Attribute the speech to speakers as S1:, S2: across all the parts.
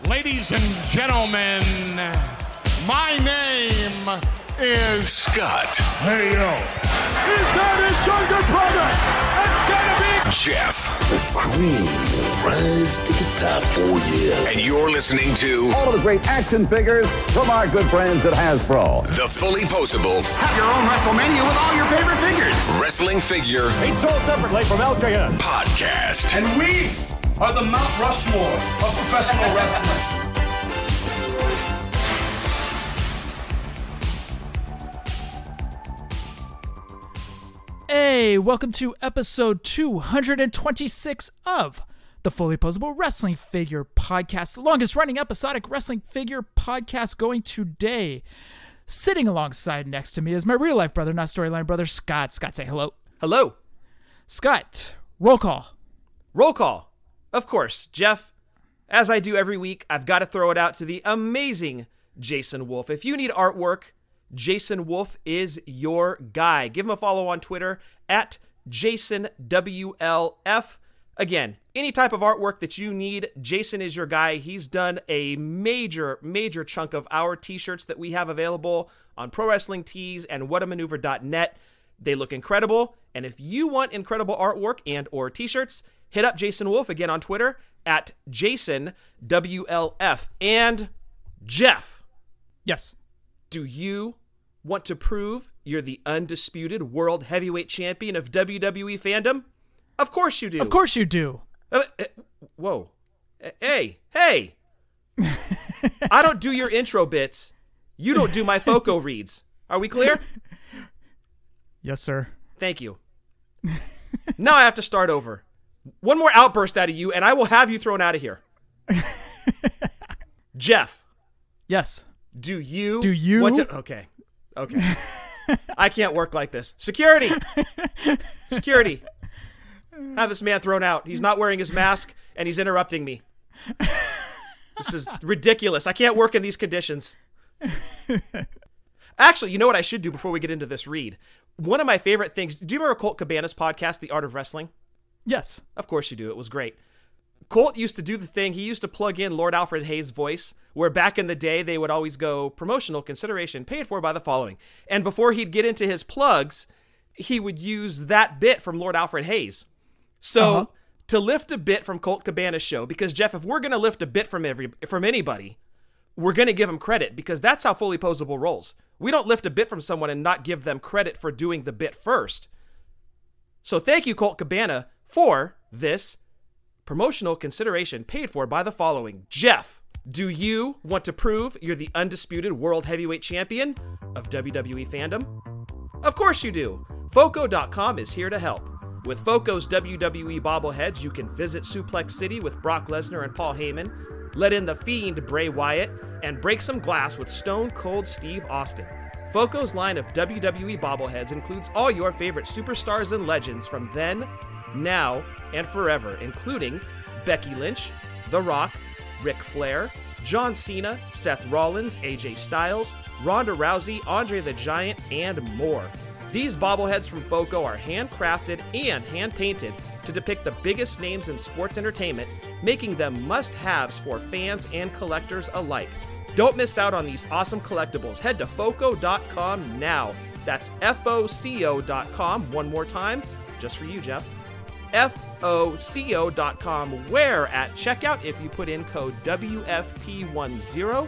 S1: Ladies and gentlemen, my name is
S2: Scott.
S1: Hey, yo. Is that his younger brother? It's gonna be
S2: Jeff.
S3: The cream will rise to the top, oh yeah.
S2: And you're listening to
S4: all of the great action figures from our good friends at Hasbro.
S2: The Fully Poseable.
S5: Have your own WrestleMania with all your favorite figures.
S2: Wrestling Figure.
S4: Each sold separately from LJN.
S2: Podcast.
S6: And we are the Mount Rushmore of professional wrestling.
S7: Hey, welcome to episode 226 of the Fully Poseable Wrestling Figure Podcast, the longest running episodic wrestling figure podcast going today. Sitting alongside next to me is my real life brother, not storyline brother, Scott. Scott, say hello.
S8: Hello.
S7: Scott, roll call.
S8: Roll call. Of course, Jeff, as I do every week, I've got to throw it out to the amazing Jason Wolf. If you need artwork, Jason Wolf is your guy. Give him a follow on Twitter at JasonWLF. Again, any type of artwork that you need, Jason is your guy. He's done a major chunk of our t-shirts that we have available on Pro Wrestling Tees and whatamaneuver.net. They look incredible. And if you want incredible artwork and or t-shirts, hit up Jason Wolf again on Twitter at JasonWLF. And Jeff.
S7: Yes.
S8: Do you want to prove you're the undisputed world heavyweight champion of WWE fandom? Of course you do.
S7: Of course you do.
S8: Whoa. Hey. I don't do your intro bits. You don't do my Foco reads. Are we clear?
S7: Yes, sir.
S8: Thank you. Now I have to start over. One more outburst out of you, and I will have you thrown out of here. Jeff.
S7: Yes.
S8: Do you
S7: want
S8: to... Okay. I can't work like this. Security. Have this man thrown out. He's not wearing his mask, and he's interrupting me. This is ridiculous. I can't work in these conditions. Actually, you know what I should do before we get into this read? One of my favorite things... Do you remember Colt Cabana's podcast, The Art of Wrestling?
S7: Yes.
S8: Of course you do. It was great. Colt used to do the thing, he used to plug in Lord Alfred Hayes' voice, where back in the day, they would always go, promotional consideration paid for by the following. And before he'd get into his plugs, he would use that bit from Lord Alfred Hayes. So, to lift a bit from Colt Cabana's show, because Jeff, if we're going to lift a bit from anybody, we're going to give them credit, because that's how Fully Poseable rolls. We don't lift a bit from someone and not give them credit for doing the bit first. So thank you, Colt Cabana, for this promotional consideration paid for by the following. Jeff, do you want to prove you're the undisputed world heavyweight champion of WWE fandom? Of course you do. Foco.com is here to help. With Foco's WWE bobbleheads, you can visit Suplex City with Brock Lesnar and Paul Heyman, let in the Fiend Bray Wyatt, and break some glass with Stone Cold Steve Austin. Foco's line of WWE bobbleheads includes all your favorite superstars and legends from then, now, and forever, including Becky Lynch, The Rock, Ric Flair, John Cena, Seth Rollins, AJ Styles, Ronda Rousey, Andre the Giant, and more. These bobbleheads from Foco are handcrafted and hand-painted to depict the biggest names in sports entertainment, making them must-haves for fans and collectors alike. Don't miss out on these awesome collectibles. Head to Foco.com now. That's FOCO.com. One more time, just for you, Jeff. FOCO.com, where at checkout, if you put in code WFP10,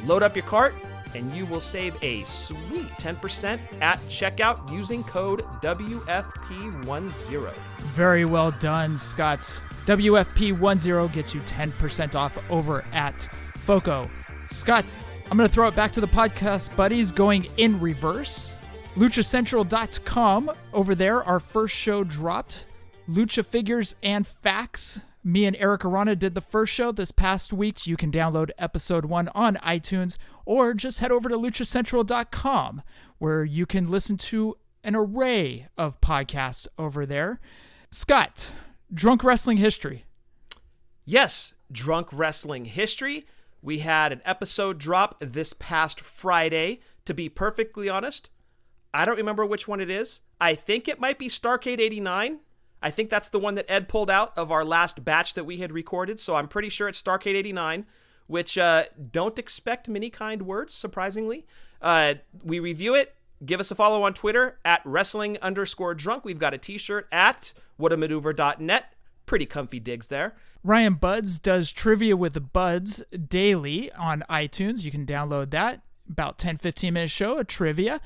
S8: load up your cart, and you will save a sweet 10% at checkout using code WFP10.
S7: Very well done, Scott. WFP10 gets you 10% off over at Foco. Scott, I'm going to throw it back to the podcast buddies going in reverse. LuchaCentral.com, over there, our first show dropped. Lucha Figures and Facts. Me and Eric Arana did the first show this past week. You can download episode 1 on iTunes or just head over to LuchaCentral.com where you can listen to an array of podcasts over there. Scott, Drunk Wrestling History.
S8: Yes, Drunk Wrestling History. We had an episode drop this past Friday. To be perfectly honest, I don't remember which one it is. I think it might be Starrcade 89. I think that's the one that Ed pulled out of our last batch that we had recorded, so I'm pretty sure it's Starrcade 89. which don't expect many kind words, surprisingly. We review it. Give us a follow on Twitter at wrestling_drunk. We've got a t-shirt at whatamaneuver.net. Pretty comfy digs there.
S7: Ryan Buds does Trivia with the Buds daily on iTunes. You can download that. About 10-15 minute show of trivia.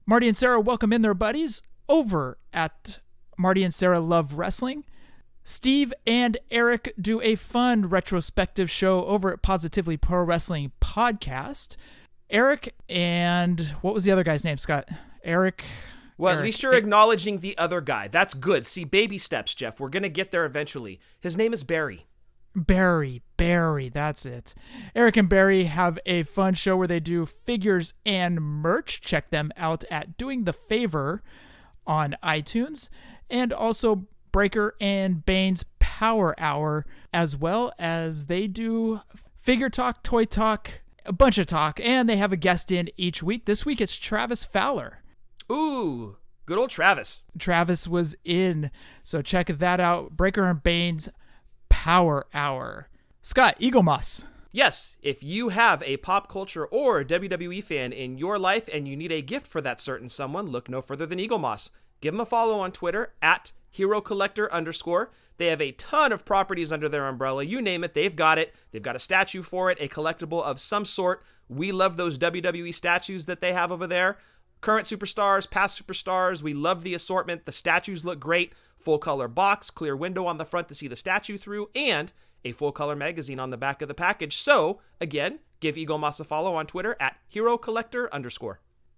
S7: Marty and Sarah welcome in their buddies over at Marty and Sarah Love Wrestling. Steve and Eric do a fun retrospective show over at Positively Pro Wrestling Podcast. Eric and what was the other guy's name, Scott? Eric.
S8: Well, at least you're acknowledging the other guy. That's good. See, baby steps, Jeff. We're going to get there eventually. His name is Barry.
S7: Barry, that's it. Eric and Barry have a fun show where they do figures and merch. Check them out at Doing the Favor on iTunes. And also Breaker and Bane's Power Hour, as well as they do figure talk, toy talk, a bunch of talk, and they have a guest in each week. This week it's Travis Fowler.
S8: Ooh, good old Travis.
S7: Travis was in, so check that out. Breaker and Bane's Power Hour. Scott, Eagle Moss.
S8: Yes, if you have a pop culture or WWE fan in your life and you need a gift for that certain someone, look no further than Eagle Moss. Give them a follow on Twitter at HeroCollector_. They have a ton of properties under their umbrella. You name it, they've got it. They've got a statue for it, a collectible of some sort. We love those WWE statues that they have over there. Current superstars, past superstars. We love the assortment. The statues look great. Full color box, clear window on the front to see the statue through, and a full color magazine on the back of the package. So, again, give Eagle Moss a follow on Twitter at HeroCollector_.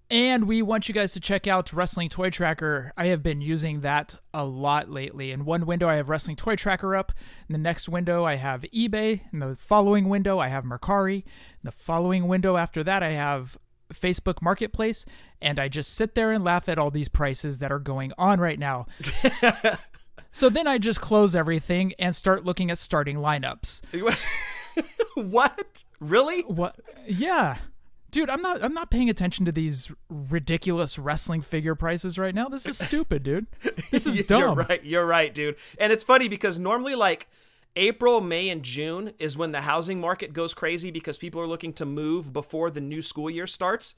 S7: And we want you guys to check out Wrestling Toy Tracker. I have been using that a lot lately. In one window, I have Wrestling Toy Tracker up. In the next window, I have eBay. In the following window, I have Mercari. In the following window after that, I have Facebook Marketplace. And I just sit there and laugh at all these prices that are going on right now. So then I just close everything and start looking at starting lineups.
S8: What? Really?
S7: What? Yeah. Dude, I'm not paying attention to these ridiculous wrestling figure prices right now. This is stupid, dude. This is dumb.
S8: You're right, dude. And it's funny because normally like April, May, and June is when the housing market goes crazy because people are looking to move before the new school year starts.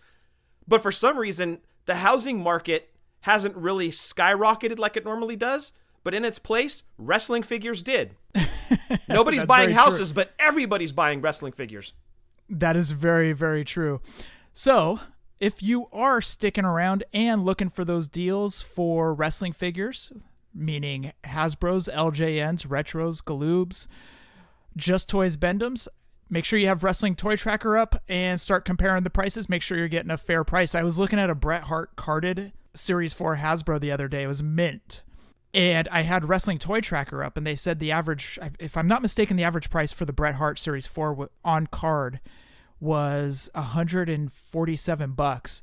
S8: But for some reason, the housing market hasn't really skyrocketed like it normally does. But in its place, wrestling figures did. Nobody's buying houses, but everybody's buying wrestling figures.
S7: That is very, very true. So, if you are sticking around and looking for those deals for wrestling figures, meaning Hasbro's, LJNs, Retros, Galoobs, Just Toys, Bendums, make sure you have Wrestling Toy Tracker up and start comparing the prices. Make sure you're getting a fair price. I was looking at a Bret Hart carded Series 4 Hasbro the other day. It was mint. And I had Wrestling Toy Tracker up, and they said the average, if I'm not mistaken, the average price for the Bret Hart Series 4 on card was $147,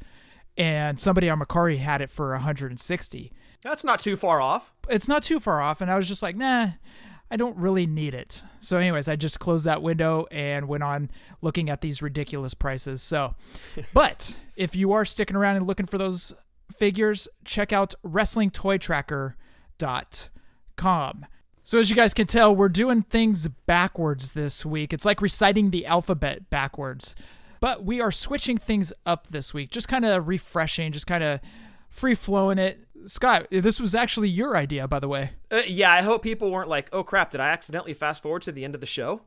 S7: and somebody on Mercari had it for $160.
S8: That's not too far off.
S7: It's not too far off, and I was just like, nah, I don't really need it. So anyways, I just closed that window and went on looking at these ridiculous prices. So, but if you are sticking around and looking for those figures, check out WrestlingToyTracker.com. So as you guys can tell, we're doing things backwards this week. It's like reciting the alphabet backwards. But we are switching things up this week, just kind of refreshing, just kind of free-flowing it. Scott, this was actually your idea, by the way.
S8: Yeah, I hope people weren't like, oh crap, did I accidentally fast forward to the end of the show?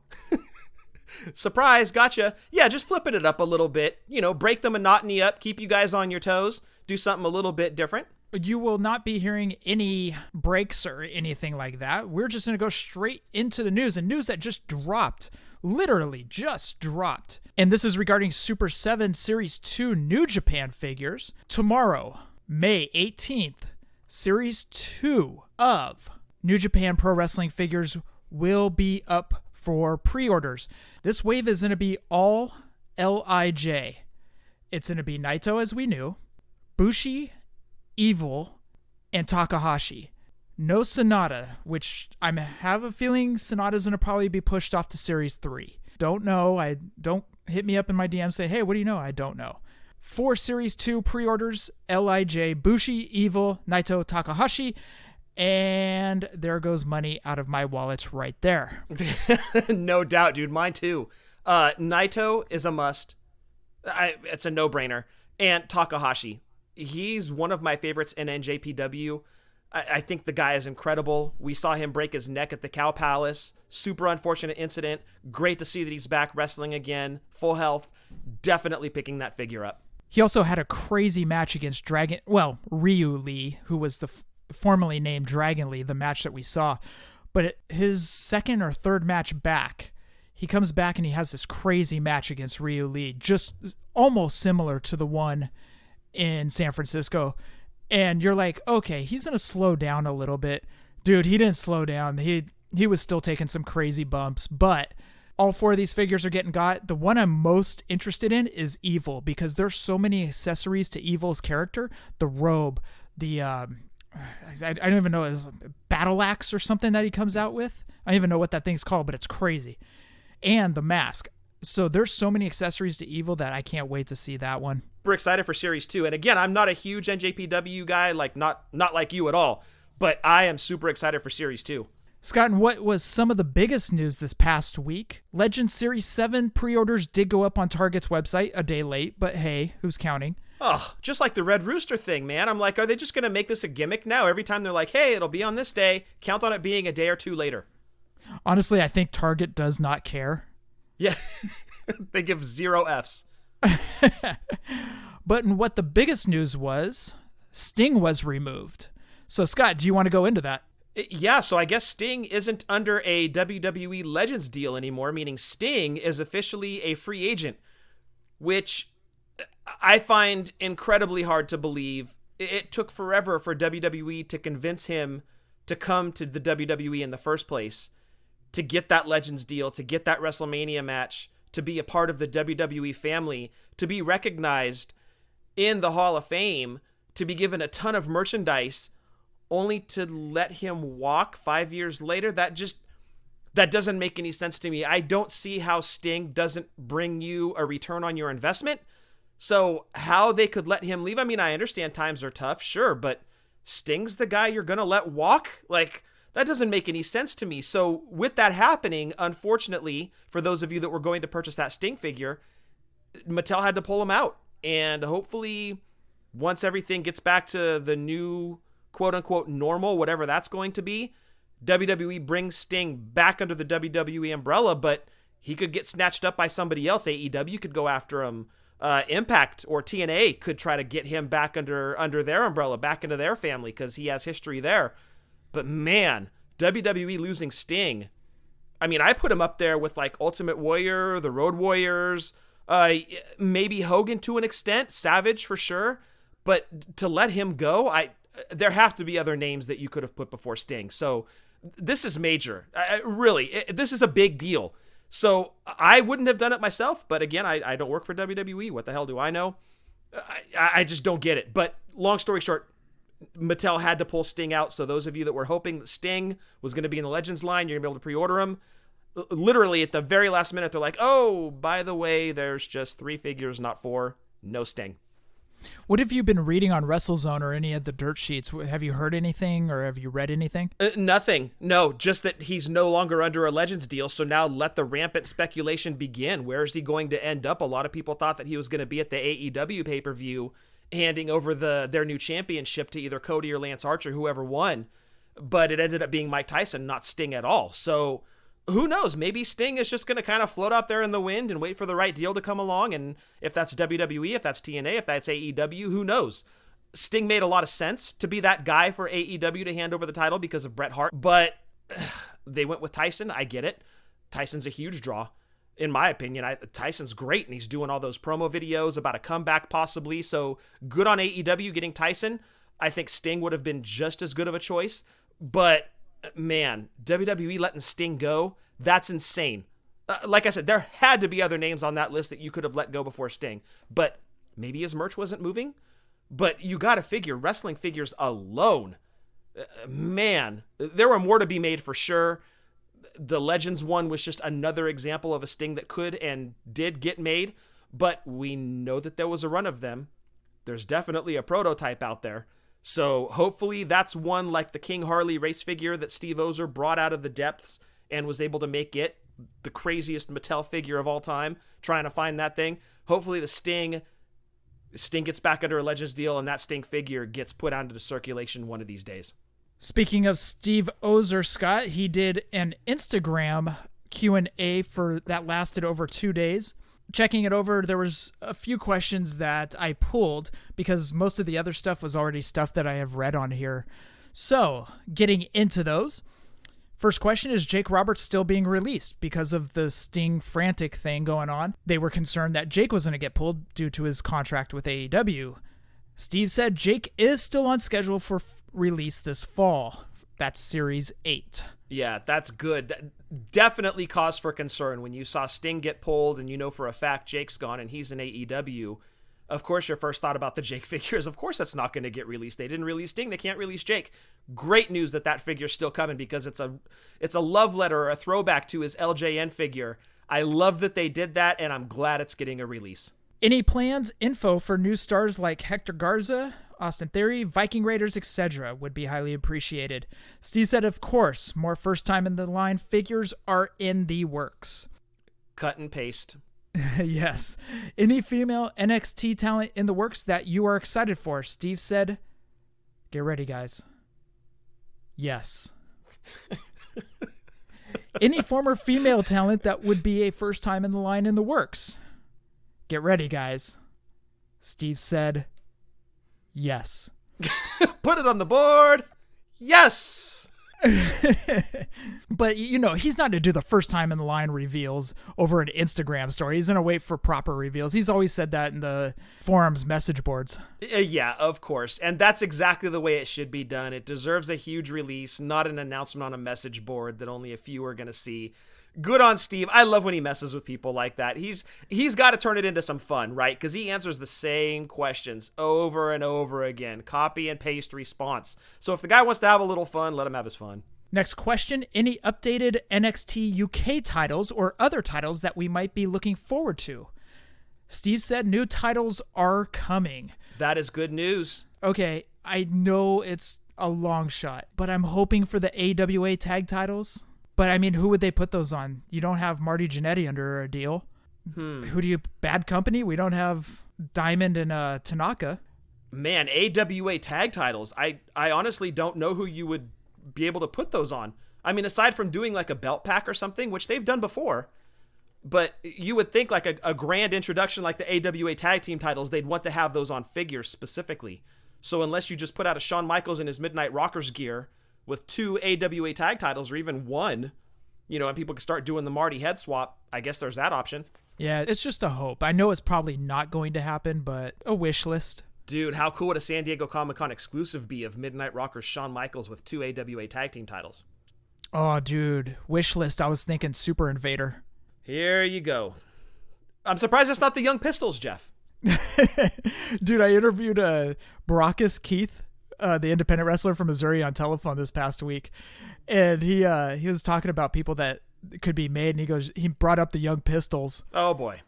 S8: Surprise, gotcha. Yeah, just flipping it up a little bit. You know, break the monotony up, keep you guys on your toes, do something a little bit different.
S7: You will not be hearing any breaks or anything like that. We're just going to go straight into the news, and news that just dropped. Literally just dropped. And this is regarding Super 7 Series 2 New Japan figures. Tomorrow, May 18th, Series 2 of New Japan Pro Wrestling figures will be up for pre-orders. This wave is going to be all LIJ. It's going to be Naito, as we knew, Bushi, Evil, and Takahashi. No Sonata, which I have a feeling Sonata's going to probably be pushed off to Series 3. Don't know. Don't hit me up in my DM, say, hey, what do you know? I don't know. 4 Series 2 pre-orders, LIJ, Bushi, Evil, Naito, Takahashi, and there goes money out of my wallet right there.
S8: No doubt, dude. Mine too. Naito is a must. It's a no-brainer. And Takahashi. He's one of my favorites in NJPW. I think the guy is incredible. We saw him break his neck at the Cow Palace. Super unfortunate incident. Great to see that he's back wrestling again. Full health. Definitely picking that figure up.
S7: He also had a crazy match against Ryu Lee, who was the formerly named Dragon Lee, the match that we saw. But his second or third match back, he comes back and he has this crazy match against Ryu Lee, just almost similar to the one in San Francisco. And you're like, okay, he's going to slow down a little bit. Dude, he didn't slow down. He was still taking some crazy bumps, but all four of these figures are getting got. The one I'm most interested in is Evil, because there's so many accessories to Evil's character. The robe, the, I don't even know, his battle axe or something that he comes out with. I don't even know what that thing's called, but it's crazy. And the mask. So there's so many accessories to Evil that I can't wait to see that one.
S8: We're excited for Series 2. And again, I'm not a huge NJPW guy, like not like you at all, but I am super excited for Series 2.
S7: Scott, and what was some of the biggest news this past week? Legend Series 7 pre-orders did go up on Target's website a day late, but hey, who's counting?
S8: Oh, just like the Red Rooster thing, man. I'm like, are they just going to make this a gimmick now? Every time they're like, hey, it'll be on this day, count on it being a day or two later.
S7: Honestly, I think Target does not care.
S8: Yeah, they give 0 Fs.
S7: But what the biggest news was, Sting was removed. So, Scott, do you want to go into that?
S8: Yeah, so I guess Sting isn't under a WWE Legends deal anymore, meaning Sting is officially a free agent, which I find incredibly hard to believe. It took forever for WWE to convince him to come to the WWE in the first place, to get that Legends deal, to get that WrestleMania match, to be a part of the WWE family, to be recognized in the Hall of Fame, to be given a ton of merchandise, only to let him walk 5 years later. That doesn't make any sense to me. I don't see how Sting doesn't bring you a return on your investment. So how they could let him leave? I mean, I understand times are tough, sure, but Sting's the guy you're going to let walk? Like, that doesn't make any sense to me. So with that happening, unfortunately, for those of you that were going to purchase that Sting figure, Mattel had to pull him out. And hopefully, once everything gets back to the new quote-unquote normal, whatever that's going to be, WWE brings Sting back under the WWE umbrella, but he could get snatched up by somebody else. AEW could go after him. Impact or TNA could try to get him back under their umbrella, back into their family, because he has history there. But man, WWE losing Sting. I mean, I put him up there with like Ultimate Warrior, the Road Warriors, maybe Hogan to an extent, Savage for sure. But to let him go, there have to be other names that you could have put before Sting. So this is major. This is a big deal. So I wouldn't have done it myself. But again, I don't work for WWE. What the hell do I know? I just don't get it. But long story short, Mattel had to pull Sting out. So those of you that were hoping that Sting was going to be in the Legends line, you're going to be able to pre-order him. Literally at the very last minute, they're like, oh, by the way, there's just 3 figures, not 4. No Sting.
S7: What have you been reading on WrestleZone or any of the dirt sheets? Have you heard anything or have you read anything?
S8: Nothing. No, just that he's no longer under a Legends deal. So now let the rampant speculation begin. Where is he going to end up? A lot of people thought that he was going to be at the AEW pay-per-view, handing over their new championship to either Cody or Lance Archer, whoever won. But it ended up being Mike Tyson, not Sting at all. So who knows? Maybe Sting is just going to kind of float out there in the wind and wait for the right deal to come along. And if that's WWE, if that's TNA, if that's AEW, who knows? Sting made a lot of sense to be that guy for AEW to hand over the title because of Bret Hart. But they went with Tyson. I get it. Tyson's a huge draw. In my opinion, Tyson's great, and he's doing all those promo videos about a comeback possibly. So good on AEW getting Tyson. I think Sting would have been just as good of a choice. But man, WWE letting Sting go, that's insane. Like I said, there had to be other names on that list that you could have let go before Sting. But maybe his merch wasn't moving. But you got to figure, wrestling figures alone, man, there were more to be made for sure. The Legends one was just another example of a Sting that could and did get made, but we know that there was a run of them. There's definitely a prototype out there. So hopefully that's one like the King Harley race figure that Steve Ozer brought out of the depths and was able to make it the craziest Mattel figure of all time, trying to find that thing. Hopefully the Sting gets back under a Legends deal, and that Sting figure gets put out into circulation one of these days.
S7: Speaking of Steve Ozer, Scott, he did an Instagram Q&A that lasted over 2 days. Checking it over, there was a few questions that I pulled because most of the other stuff was already stuff that I have read on here. So, getting into those. First question, is Jake Roberts still being released? Because of the Sting Frantic thing going on, they were concerned that Jake was going to get pulled due to his contract with AEW. Steve said Jake is still on schedule for release this fall. That's Series 8.
S8: Yeah, that's good. That definitely cause for concern when you saw Sting get pulled and you know for a fact Jake's gone and he's in AEW. Of course, your first thought about the Jake figure is, of course, that's not going to get released. They didn't release Sting. They can't release Jake. Great news that figure's still coming because it's a love letter or a throwback to his LJN figure. I love that they did that, and I'm glad it's getting a release.
S7: Any plans, info for new stars like Hector Garza, Austin Theory, Viking Raiders, etc. would be highly appreciated. Steve said, of course, more first-time-in-the-line figures are in the works.
S8: Cut and paste.
S7: Yes. Any female NXT talent in the works that you are excited for? Steve said, get ready, guys. Yes. Any former female talent that would be a first time in the line in the works? Get ready, guys. Steve said, yes.
S8: Put it on the board. Yes.
S7: But, he's not going to do the first time in the line reveals over an Instagram story. He's going to wait for proper reveals. He's always said that in the forums message boards.
S8: Yeah, of course. And that's exactly the way it should be done. It deserves a huge release, not an announcement on a message board that only a few are going to see. Good on Steve. I love when he messes with people like that. He's got to turn it into some fun, right? Because he answers the same questions over and over again. Copy and paste response. So if the guy wants to have a little fun, let him have his fun.
S7: Next question, any updated NXT UK titles or other titles that we might be looking forward to? Steve said new titles are coming.
S8: That is good news.
S7: Okay, I know it's a long shot, but I'm hoping for the AWA tag titles. But, I mean, who would they put those on? You don't have Marty Jannetty under a deal. Who do you... Bad Company? We don't have Diamond and Tanaka.
S8: Man, AWA tag titles. I honestly don't know who you would be able to put those on. I mean, aside from doing like a belt pack or something, which they've done before. But you would think like a grand introduction like the AWA tag team titles, they'd want to have those on figures specifically. So unless you just put out a Shawn Michaels in his Midnight Rockers gear with 2 AWA tag titles or even 1, and people can start doing the Marty head swap, I guess there's that option.
S7: Yeah, it's just a hope. I know it's probably not going to happen, but a wish list.
S8: Dude, how cool would a San Diego Comic-Con exclusive be of Midnight Rockers Shawn Michaels with 2 AWA tag team titles?
S7: Oh, dude. Wish list, I was thinking Super Invader.
S8: Here you go. I'm surprised it's not the Young Pistols, Jeff.
S7: Dude, I interviewed Baracus Keith, the independent wrestler from Missouri, on telephone this past week. And he was talking about people that could be made. And he brought up the Young Pistols.
S8: Oh, boy.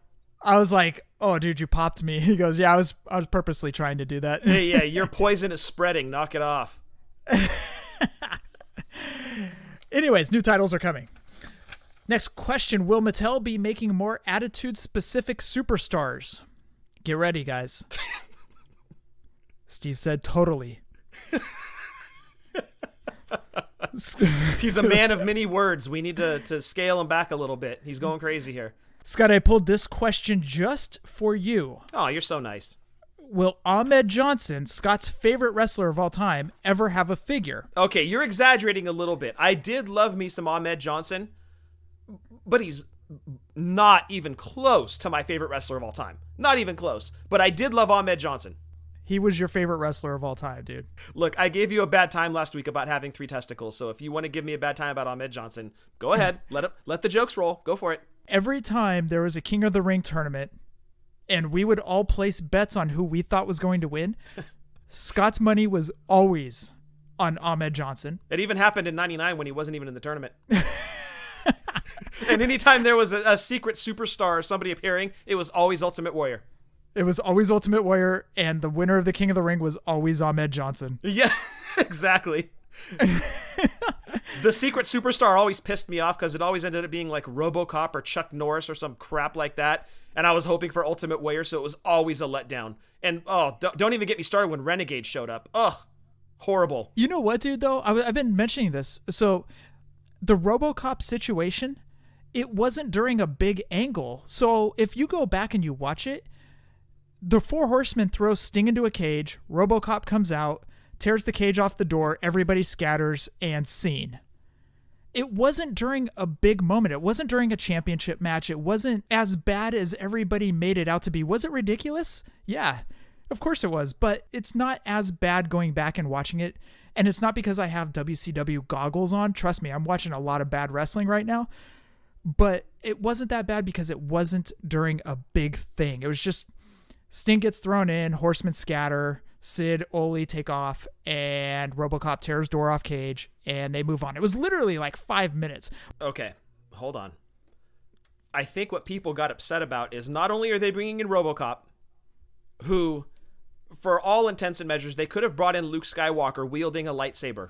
S7: I was like, oh, dude, you popped me. He goes, yeah, I was purposely trying to do that.
S8: Hey, yeah, your poison is spreading. Knock it off.
S7: Anyways, new titles are coming. Next question, will Mattel be making more attitude-specific superstars? Get ready, guys. Steve said, totally.
S8: He's a man of many words. We need to scale him back a little bit. He's going crazy here.
S7: Scott, I pulled this question just for you.
S8: Oh, you're so nice.
S7: Will Ahmed Johnson, Scott's favorite wrestler of all time, ever have a figure?
S8: Okay, you're exaggerating a little bit. I did love me some Ahmed Johnson, but he's not even close to my favorite wrestler of all time. Not even close. But I did love Ahmed Johnson.
S7: He was your favorite wrestler of all time, dude.
S8: Look, I gave you a bad time last week about having 3 testicles, so if you want to give me a bad time about Ahmed Johnson, go ahead. Let the jokes roll. Go for it.
S7: Every time there was a King of the Ring tournament, and we would all place bets on who we thought was going to win, Scott's money was always on Ahmed Johnson.
S8: It even happened in 99 when he wasn't even in the tournament. And anytime there was a secret superstar or somebody appearing, it was always Ultimate Warrior.
S7: It was always Ultimate Warrior, and the winner of the King of the Ring was always Ahmed Johnson.
S8: Yeah, exactly. The secret superstar always pissed me off because it always ended up being like RoboCop or Chuck Norris or some crap like that. And I was hoping for Ultimate Warrior, so it was always a letdown. And don't even get me started when Renegade showed up. Ugh, horrible.
S7: You know what, dude, though? I've been mentioning this. So the RoboCop situation, it wasn't during a big angle. So if you go back and you watch it, the Four Horsemen throw Sting into a cage, RoboCop comes out, tears the cage off the door, everybody scatters, and scene. It wasn't during a big moment. It wasn't during a championship match. It wasn't as bad as everybody made it out to be. Was it ridiculous? Yeah, of course it was. But it's not as bad going back and watching it. And it's not because I have WCW goggles on. Trust me, I'm watching a lot of bad wrestling right now. But it wasn't that bad because it wasn't during a big thing. It was just Sting gets thrown in, Horsemen scatter, Sid, Ole take off, and RoboCop tears door off cage, and they move on. It was literally like 5 minutes.
S8: Okay, hold on. I think what people got upset about is not only are they bringing in RoboCop, who, for all intents and measures, they could have brought in Luke Skywalker wielding a lightsaber,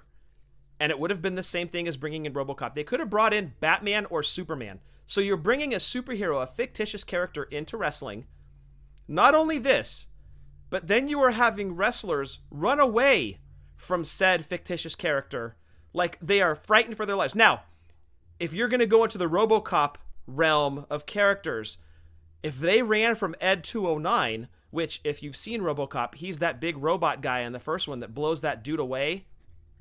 S8: and it would have been the same thing as bringing in RoboCop. They could have brought in Batman or Superman. So you're bringing a superhero, a fictitious character, into wrestling. Not only this, but then you are having wrestlers run away from said fictitious character like they are frightened for their lives. Now, if you're going to go into the RoboCop realm of characters, if they ran from Ed 209, which if you've seen RoboCop, he's that big robot guy in the first one that blows that dude away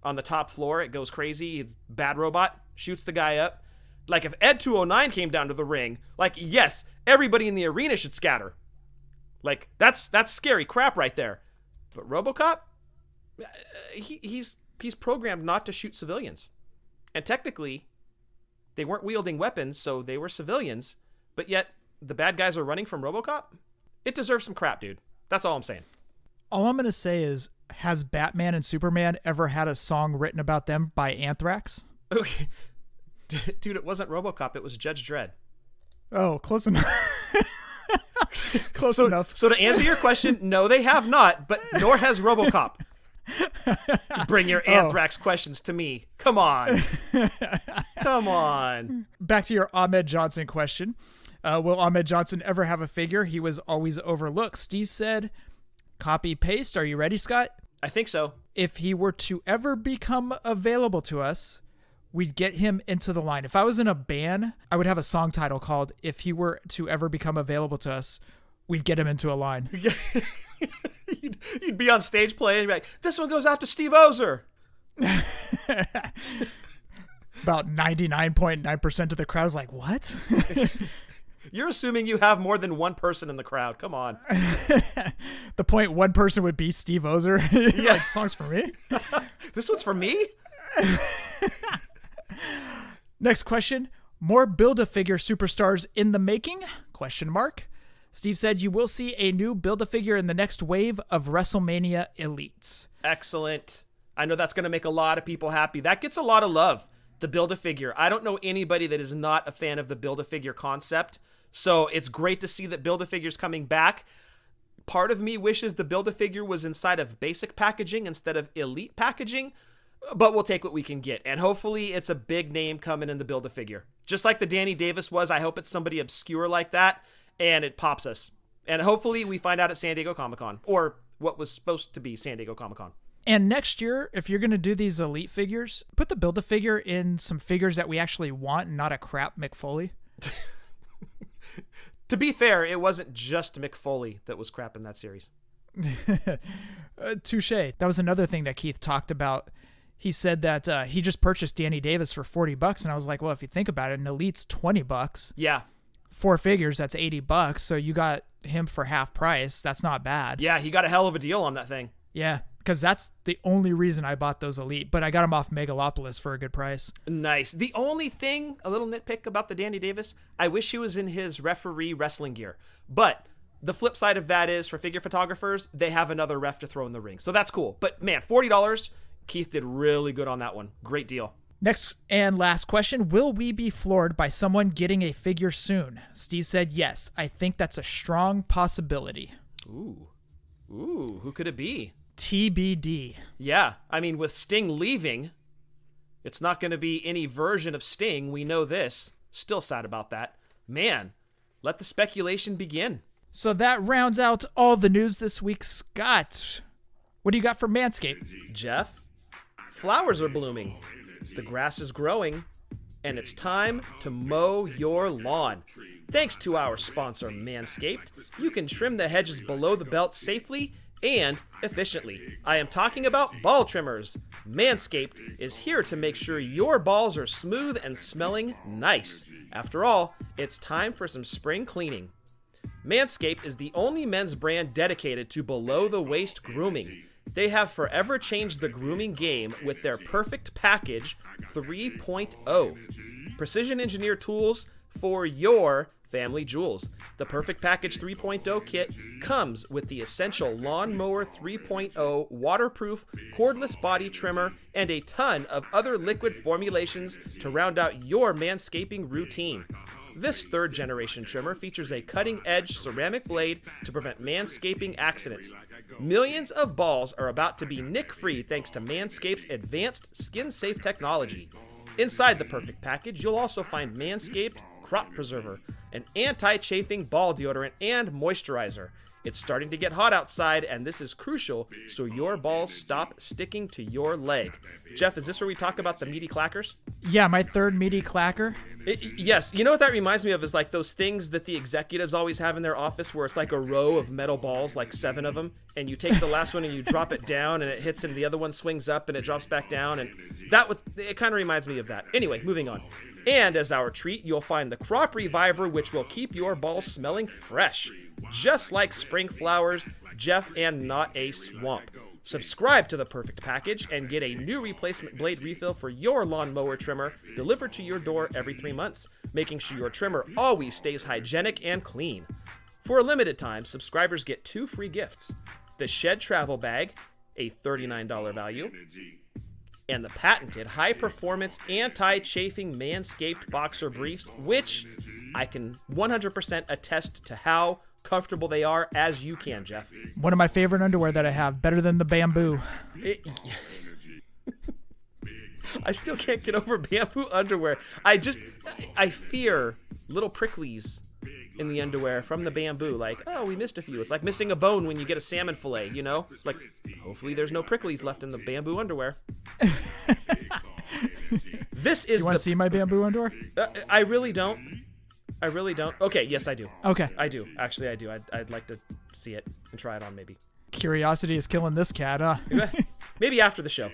S8: on the top floor. It goes crazy. It's bad robot, shoots the guy up. Like if Ed 209 came down to the ring, like yes, everybody in the arena should scatter. Like, that's scary crap right there. But RoboCop, he's programmed not to shoot civilians. And technically, they weren't wielding weapons, so they were civilians. But yet, the bad guys are running from RoboCop? It deserves some crap, dude. That's all I'm saying.
S7: All I'm going to say is, has Batman and Superman ever had a song written about them by Anthrax?
S8: Okay. Dude, it wasn't RoboCop, it was Judge Dredd.
S7: Oh, close enough. Close enough.
S8: So to answer your question, no, they have not, but nor has RoboCop. Bring your Anthrax questions to me. Come on. Come on.
S7: Back to your Ahmed Johnson question. Will Ahmed Johnson ever have a figure? He was always overlooked. Steve said, copy paste. Are you ready, Scott?
S8: I think so.
S7: If he were to ever become available to us, we'd get him into the line. If I was in a band, I would have a song title called If He Were to Ever Become Available to Us, We'd Get Him into a Line.
S8: You'd be on stage playing and be like, this one goes out to Steve Ozer.
S7: About 99.9% of the crowd's like, what?
S8: You're assuming you have more than one person in the crowd. Come on.
S7: The point one person would be Steve Ozer.
S8: Yeah.
S7: Like, songs for me?
S8: This one's for me?
S7: Next question. More Build-A-Figure superstars in the making? Question mark. Steve said you will see a new Build-A-Figure in the next wave of WrestleMania Elites.
S8: Excellent. I know that's going to make a lot of people happy. That gets a lot of love, the Build-A-Figure. I don't know anybody that is not a fan of the Build-A-Figure concept. So it's great to see that Build-A-Figure's coming back. Part of me wishes the Build-A-Figure was inside of basic packaging instead of elite packaging. But we'll take what we can get. And hopefully it's a big name coming in the Build-A-Figure. Just like the Danny Davis was, I hope it's somebody obscure like that, and it pops us. And hopefully we find out at San Diego Comic-Con, or what was supposed to be San Diego Comic-Con.
S7: And next year, if you're going to do these elite figures, put the Build-A-Figure in some figures that we actually want and not a crap Mick Foley.
S8: To be fair, it wasn't just Mick Foley that was crap in that series.
S7: Touche. That was another thing that Keith talked about. He said that he just purchased Danny Davis for $40, and I was like, well, if you think about it, an Elite's $20.
S8: Yeah.
S7: 4 figures, that's $80. So you got him for half price. That's not bad.
S8: Yeah, he got a hell of a deal on that thing.
S7: Yeah, because that's the only reason I bought those Elite, but I got them off Megalopolis for a good price.
S8: Nice. The only thing, a little nitpick about the Danny Davis, I wish he was in his referee wrestling gear. But the flip side of that is, for figure photographers, they have another ref to throw in the ring. So that's cool. But man, $40, Keith did really good on that one. Great deal.
S7: Next and last question. Will we be floored by someone getting a figure soon? Steve said yes. I think that's a strong possibility.
S8: Ooh, who could it be?
S7: TBD.
S8: Yeah, I mean, with Sting leaving, It's not going to be any version of Sting. We know this. Still sad about that. Man, let the speculation begin.
S7: So that rounds out all the news this week. Scott, what do you got for Manscaped?
S8: Jeff, flowers are blooming. The grass is growing. And it's time to mow your lawn. Thanks to our sponsor, Manscaped, you can trim the hedges below the belt safely and efficiently. I am talking about ball trimmers. Manscaped is here to make sure your balls are smooth and smelling nice. After all, it's time for some spring cleaning. Manscaped is the only men's brand dedicated to below-the-waist grooming. They have forever changed the grooming game with their Perfect Package 3.0. Precision engineered tools for your family jewels. The Perfect Package 3.0 kit comes with the essential Lawnmower 3.0 waterproof cordless body trimmer and a ton of other liquid formulations to round out your manscaping routine. This third-generation trimmer features a cutting-edge ceramic blade to prevent manscaping accidents. Millions of balls are about to be nick-free thanks to Manscaped's advanced skin-safe technology. Inside the Perfect Package, you'll also find Manscaped Crop Preserver, an anti-chafing ball deodorant and moisturizer. It's starting to get hot outside, and this is crucial so your balls stop sticking to your leg. Jeff, is this where we talk about the meaty clackers?
S7: Yeah, my third meaty clacker.
S8: Yes. You know what that reminds me of is like those things that the executives always have in their office where it's like a row of metal balls, like 7 of them, and you take the last one and you drop it down and it hits and the other one swings up and it drops back down, and it kind of reminds me of that. Anyway, moving on. And as our treat, you'll find the Crop Reviver, which will keep your balls smelling fresh. Just like spring flowers, Jeff, and not a swamp. Subscribe to the Perfect Package and get a new replacement blade refill for your lawnmower trimmer delivered to your door every 3 months, making sure your trimmer always stays hygienic and clean. For a limited time, subscribers get 2 free gifts: the Shed Travel Bag, a $39 value, and the patented high-performance anti-chafing Manscaped Boxer Briefs, which I can 100% attest to how comfortable they are, as you can, Jeff.
S7: One of my favorite underwear that I have, better than the bamboo.
S8: I still can't get over bamboo underwear. I fear little pricklies in the underwear from the bamboo. Like, oh, we missed a few. It's like missing a bone when you get a salmon fillet, you know? It's like, hopefully there's no pricklies left in the bamboo underwear. This is.
S7: You want to see my bamboo underwear?
S8: I really don't. Okay, yes, I do.
S7: Okay.
S8: I do. Actually, I do. I'd like to see it and try it on, maybe.
S7: Curiosity is killing this cat, huh?
S8: Maybe after the show.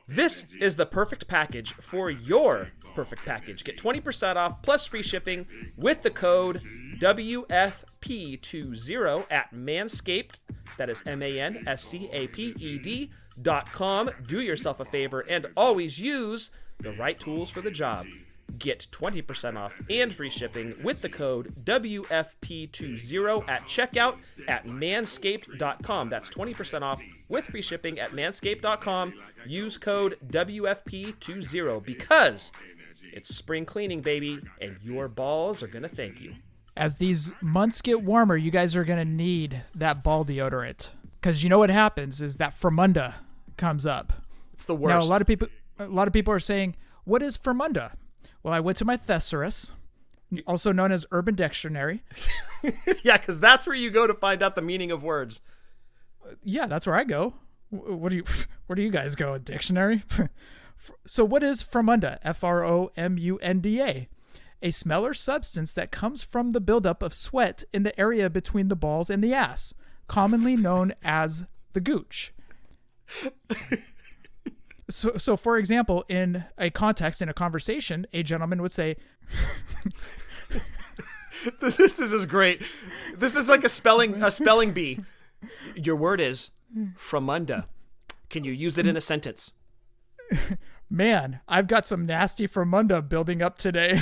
S8: This is the perfect package for your perfect package. Get 20% off plus free shipping with the code WFP20 at Manscaped. That is MANSCAPED.com. Do yourself a favor and always use the right tools for the job. Get 20% off and free shipping with the code WFP20 at checkout at manscaped.com. That's 20% off with free shipping at manscaped.com. Use code WFP20 because it's spring cleaning, baby, and your balls are going to thank you.
S7: As these months get warmer, you guys are going to need that ball deodorant. Because you know what happens is that Firmunda comes up.
S8: It's the worst.
S7: Now, a lot of people are saying, what is Firmunda? Well, I went to my thesaurus, also known as Urban Dictionary.
S8: Yeah, because that's where you go to find out the meaning of words.
S7: Yeah, that's where I go. Where do you guys go? A dictionary? So what is Firmunda? Fromunda. A smell or substance that comes from the buildup of sweat in the area between the balls and the ass, commonly known as the gooch. So, for example, in a context, in a conversation, a gentleman would say,
S8: This is great. This is like a spelling bee. Your word is Fromunda. Can you use it in a sentence?
S7: Man, I've got some nasty Firmunda building up today.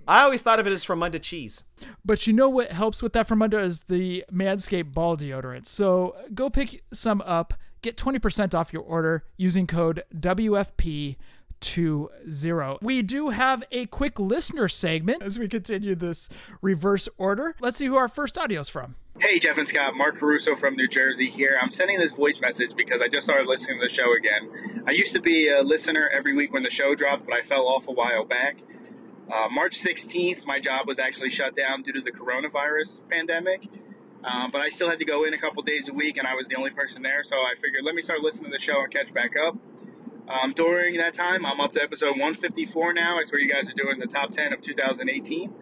S8: I always thought of it as Fromunda cheese.
S7: But you know what helps with that Firmunda is the Manscaped ball deodorant. So go pick some up. Get 20% off your order using code WFP20 820. We do have a quick listener segment as we continue this reverse order. Let's see who our first audio is from.
S9: Hey, Jeff and Scott, Mark Caruso from New Jersey here. I'm sending this voice message because I just started listening to the show again. I used to be a listener every week when the show dropped, but I fell off a while back. March 16th, my job was actually shut down due to the coronavirus pandemic, but I still had to go in a couple days a week, and I was the only person there, so I figured let me start listening to the show and catch back up. During that time, I'm up to episode 154 now. It's where you guys are doing the top 10 of 2018.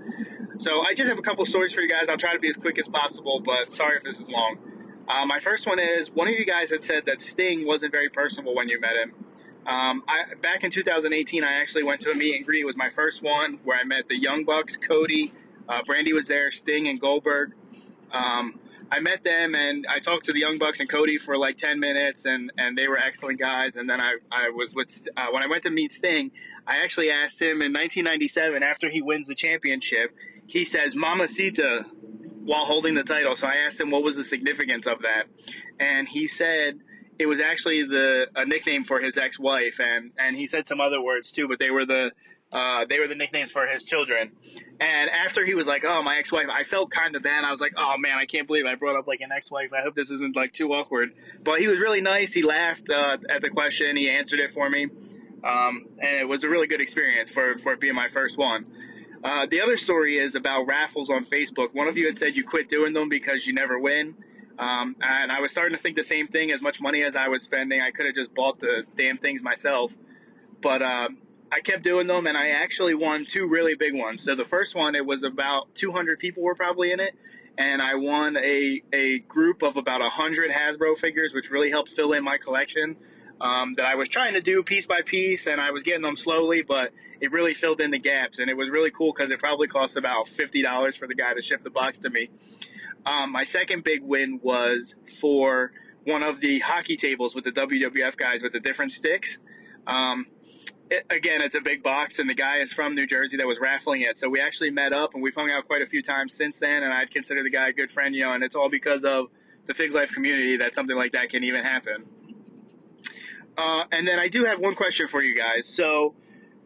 S9: So I just have a couple stories for you guys. I'll try to be as quick as possible, but sorry if this is long. My first one is, one of you guys had said that Sting wasn't very personable when you met him. Back in 2018, I actually went to a meet and greet. It was my first one where I met the Young Bucks, Cody, Brandy was there, Sting, and Goldberg. I met them, and I talked to the Young Bucks and Cody for like 10 minutes, and they were excellent guys. And then I was with when I went to meet Sting, I actually asked him in 1997, after he wins the championship, he says "Mamacita" while holding the title. So I asked him what was the significance of that, and he said it was actually a nickname for his ex-wife, and he said some other words too, but they were the nicknames for his children. And after he was like, "Oh, my ex-wife," I felt kind of bad. I was like, "Oh man, I can't believe I brought up like an ex-wife. I hope this isn't like too awkward." But he was really nice. He laughed at the question. He answered it for me, and it was a really good experience for it being my first one. The other story is about raffles on Facebook. One of you had said you quit doing them because you never win. And I was starting to think the same thing. As much money as I was spending, I could have just bought the damn things myself. But I kept doing them, and I actually won two really big ones. So the first one, it was about 200 people were probably in it, and I won a group of about 100 Hasbro figures, which really helped fill in my collection that I was trying to do piece by piece, and I was getting them slowly, but it really filled in the gaps, and it was really cool because it probably cost about $50 for the guy to ship the box to me. My second big win was for one of the hockey tables with the WWF guys with the different sticks. Again, it's a big box, and the guy is from New Jersey that was raffling it. So we actually met up, and we've hung out quite a few times since then, and I'd consider the guy a good friend, and it's all because of the Fig Life community that something like that can even happen. And then I do have one question for you guys. So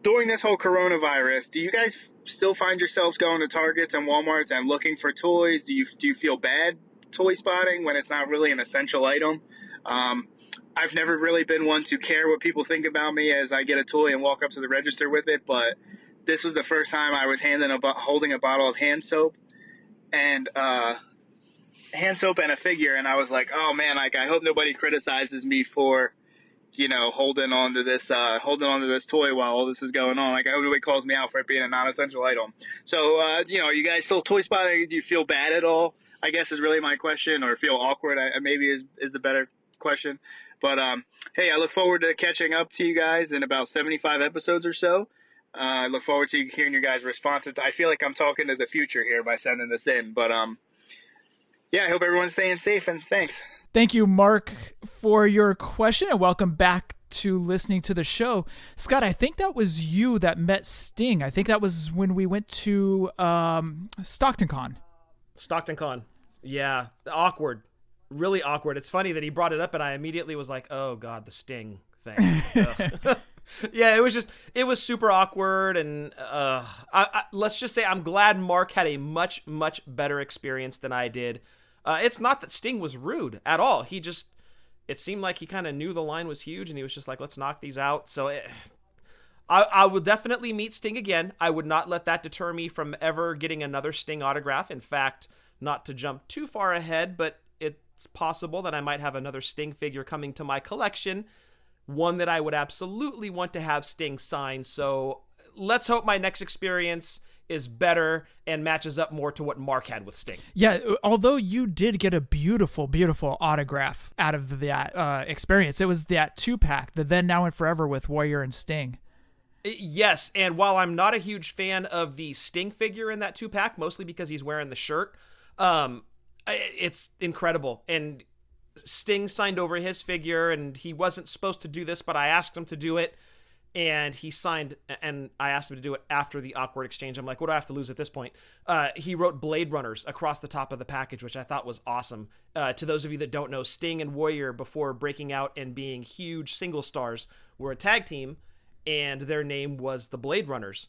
S9: during this whole coronavirus, do you guys still find yourselves going to Targets and Walmarts and looking for toys? Do you feel bad toy spotting when it's not really an essential item? I've never really been one to care what people think about me as I get a toy and walk up to the register with it, but this was the first time I was holding a bottle of hand soap and a figure, and I was like, oh man, like I hope nobody criticizes me for holding on to this toy while all this is going on. Like I hope nobody calls me out for it being a non-essential item. So you guys still toy spotting? Do you feel bad at all? I guess is really my question, or feel awkward? Maybe is the better question. But hey, I look forward to catching up to you guys in about 75 episodes or so. I look forward to hearing your guys' responses. I feel like I'm talking to the future here by sending this in. But yeah, I hope everyone's staying safe, and thanks.
S7: Thank you, Mark, for your question, and welcome back to listening to the show. Scott, I think that was you that met Sting. I think that was when we went to Stockton Con. Stockton Con.
S8: Yeah, awkward. Really awkward. It's funny that he brought it up, and I immediately was like, oh God, the Sting thing. Yeah, it was super awkward, and let's just say I'm glad Mark had a much, much better experience than I did. It's not that Sting was rude at all. It seemed like he kind of knew the line was huge, and he was just like, let's knock these out. So I will definitely meet Sting again. I would not let that deter me from ever getting another Sting autograph. In fact, not to jump too far ahead, but it's possible that I might have another Sting figure coming to my collection, one that I would absolutely want to have Sting sign. So let's hope my next experience is better and matches up more to what Mark had with Sting.
S7: Yeah, although you did get a beautiful, beautiful autograph out of that experience. It was that 2-pack, the Then, Now, and Forever with Warrior and Sting.
S8: Yes, and while I'm not a huge fan of the Sting figure in that 2-pack, mostly because he's wearing the shirt, it's incredible. And Sting signed over his figure, and he wasn't supposed to do this, but I asked him to do it, and he signed, and I asked him to do it after the awkward exchange. I'm like, what do I have to lose at this point? He wrote Blade Runners across the top of the package, which I thought was awesome. To those of you that don't know, Sting and Warrior, before breaking out and being huge single stars, were a tag team, and their name was the Blade Runners.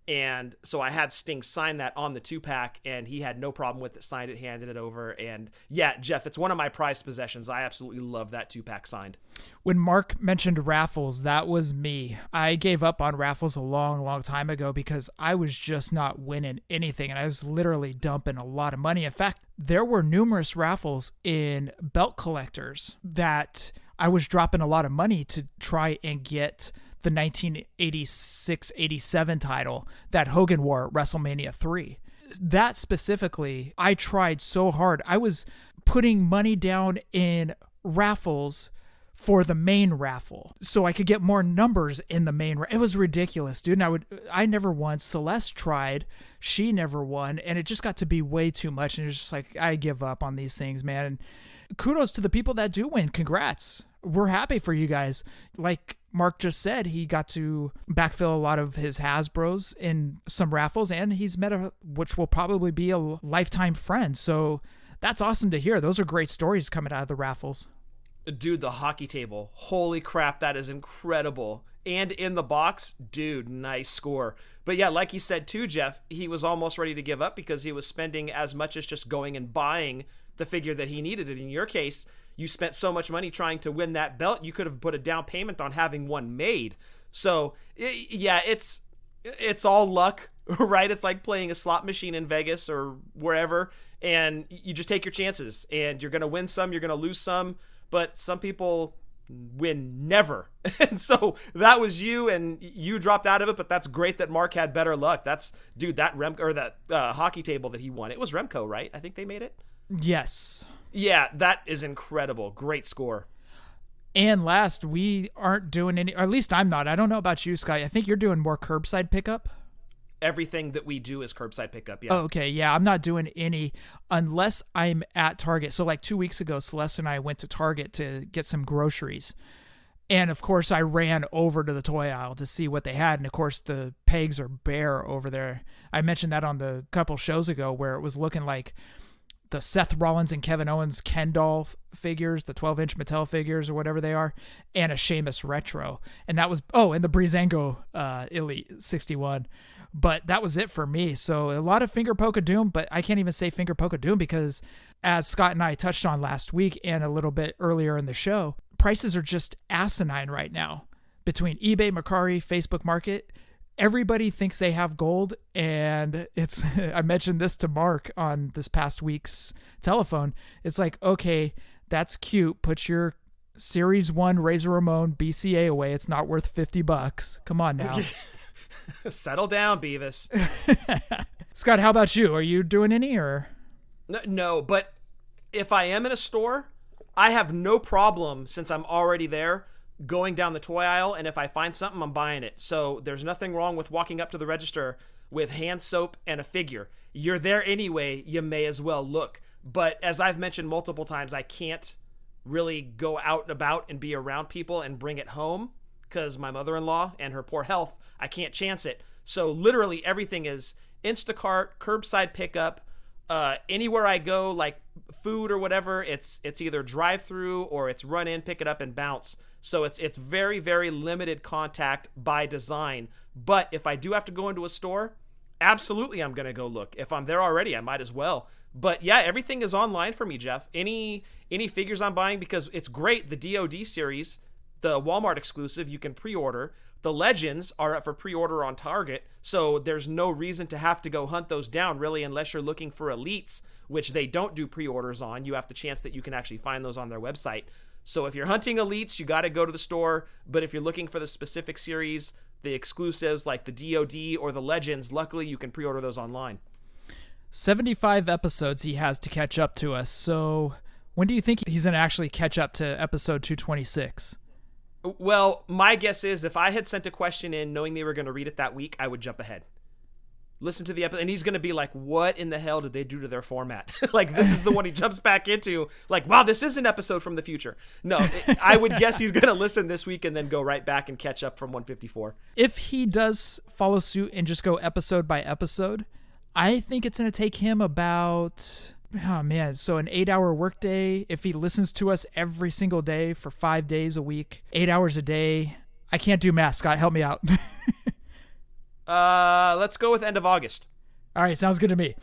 S8: And so I had Sting sign that on the 2-pack, and he had no problem with it, signed it, handed it over. And yeah, Jeff, it's one of my prized possessions. I absolutely love that 2-pack signed.
S7: When Mark mentioned raffles, that was me. I gave up on raffles a long time ago because I was just not winning anything, and I was literally dumping a lot of money. In fact, there were numerous raffles in belt collectors that I was dropping a lot of money to try and get the 1986-87 title that Hogan wore at WrestleMania 3. That specifically, I tried so hard. I was putting money down in raffles for the main raffle so I could get more numbers in the main. It was ridiculous, dude. And I never won. Celeste tried. She never won. And it just got to be way too much. And it was just like, I give up on these things, man. And kudos to the people that do win. Congrats. We're happy for you guys. Like Mark just said, he got to backfill a lot of his Hasbros in some raffles, and he's met which will probably be a lifetime friend. So that's awesome to hear. Those are great stories coming out of the raffles.
S8: Dude, the hockey table. Holy crap, that is incredible. And in the box, dude, nice score. But yeah, like he said too, Jeff, he was almost ready to give up because he was spending as much as just going and buying the figure that he needed. And in your case, you spent so much money trying to win that belt, you could have put a down payment on having one made. So yeah, it's all luck, right? It's like playing a slot machine in Vegas or wherever, and you just take your chances, and you're going to win some, you're going to lose some, but some people win never. And so that was you, and you dropped out of it, but that's great that Mark had better luck. That's, dude, that hockey table that he won, it was Remco, right? I think they made it.
S7: Yes.
S8: Yeah, that is incredible. Great score.
S7: And last, we aren't doing any, or at least I'm not. I don't know about you, Scott. I think you're doing more curbside pickup.
S8: Everything that we do is curbside pickup, yeah.
S7: Oh, okay, yeah. I'm not doing any unless I'm at Target. So like 2 weeks ago, Celeste and I went to Target to get some groceries. And of course, I ran over to the toy aisle to see what they had. And of course, the pegs are bare over there. I mentioned that on the couple shows ago where it was looking like the Seth Rollins and Kevin Owens Ken doll figures, the 12-inch Mattel figures or whatever they are, and a Sheamus retro. And that was, and the Breezango Elite 61. But that was it for me. So a lot of finger poke of doom, but I can't even say finger poke of doom because as Scott and I touched on last week and a little bit earlier in the show, prices are just asinine right now between eBay, Mercari, Facebook Market. Everybody thinks they have gold, and it's I mentioned this to Mark on this past week's telephone. It's like, okay, that's cute. Put your Series 1 Razor Ramon BCA away. It's not worth $50. Come on now.
S8: Settle down, Beavis.
S7: Scott, how about you? Are you doing any or?
S8: No, but if I am in a store, I have no problem, since I'm already there, going down the toy aisle, and if I find something, I'm buying it. So there's nothing wrong with walking up to the register with hand soap and a figure. You're there anyway, you may as well look. But as I've mentioned multiple times, I can't really go out and about and be around people and bring it home because my mother-in-law and her poor health, I can't chance it. So literally everything is Instacart, curbside pickup, anywhere I go, like food or whatever, it's either drive-through or it's run in, pick it up, and bounce. So it's very, very limited contact by design. But if I do have to go into a store, absolutely I'm going to go look. If I'm there already, I might as well. But yeah, everything is online for me, Jeff. Any figures I'm buying, because it's great. The DOD series, the Walmart exclusive, you can pre-order. The Legends are up for pre-order on Target, so there's no reason to have to go hunt those down, really, unless you're looking for Elites, which they don't do pre-orders on. You have the chance that you can actually find those on their website. So if you're hunting Elites, you got to go to the store, but if you're looking for the specific series, the exclusives like the DOD or the Legends, luckily you can pre-order those online.
S7: 75 episodes he has to catch up to us, so when do you think he's going to actually catch up to episode 226?
S8: Well, my guess is if I had sent a question in knowing they were going to read it that week, I would jump ahead. Listen to the episode, and he's going to be like, what in the hell did they do to their format? Like, this is the one he jumps back into. Like, wow, this is an episode from the future. No, I would guess he's going to listen this week and then go right back and catch up from 154.
S7: If he does follow suit and just go episode by episode, I think it's going to take him about... Oh, man. So an 8-hour workday, if he listens to us every single day for 5 days a week, 8 hours a day, I can't do math, Scott. Help me out.
S8: Let's go with end of August.
S7: All right, sounds good to me.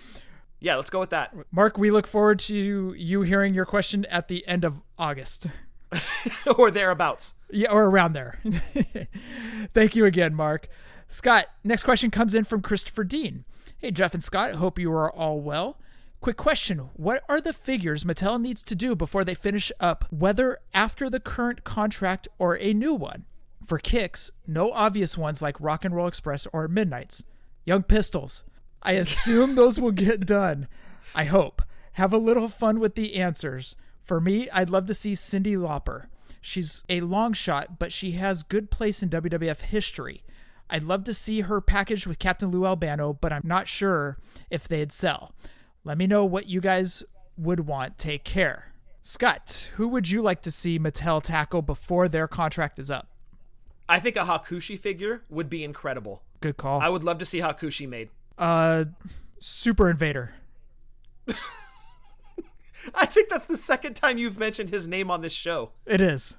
S8: Yeah, let's go with that.
S7: Mark, we look forward to you hearing your question at the end of August.
S8: Or thereabouts.
S7: Yeah, or around there. Thank you again, Mark. Scott, next question comes in from Christopher Dean. Hey, Jeff and Scott, hope you are all well. Quick question. What are the figures Mattel needs to do before they finish up, whether after the current contract or a new one? For kicks, no obvious ones like Rock and Roll Express or Midnights. Young Pistols. I assume those will get done. I hope. Have a little fun with the answers. For me, I'd love to see Cyndi Lauper. She's a long shot, but she has good place in WWF history. I'd love to see her packaged with Captain Lou Albano, but I'm not sure if they'd sell. Let me know what you guys would want. Take care. Scott, who would you like to see Mattel tackle before their contract is up?
S8: I think a Hakushi figure would be incredible.
S7: Good call.
S8: I would love to see Hakushi made.
S7: Super Invader.
S8: I think that's the second time you've mentioned his name on this show.
S7: It is.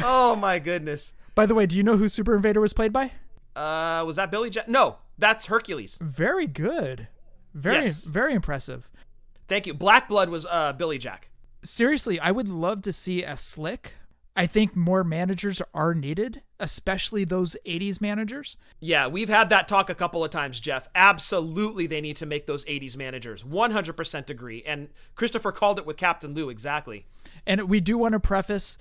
S8: Oh my goodness.
S7: By the way, do you know who Super Invader was played by?
S8: Was that Billy Jack? No, that's Hercules.
S7: Very good. Very impressive.
S8: Thank you. Black Blood was Billy Jack.
S7: Seriously, I would love to see a Slick. I think more managers are needed, especially those 80s managers.
S8: Yeah, we've had that talk a couple of times, Jeff. Absolutely, they need to make those 80s managers. 100% agree. And Christopher called it with Captain Lou, exactly.
S7: And we do want to preface,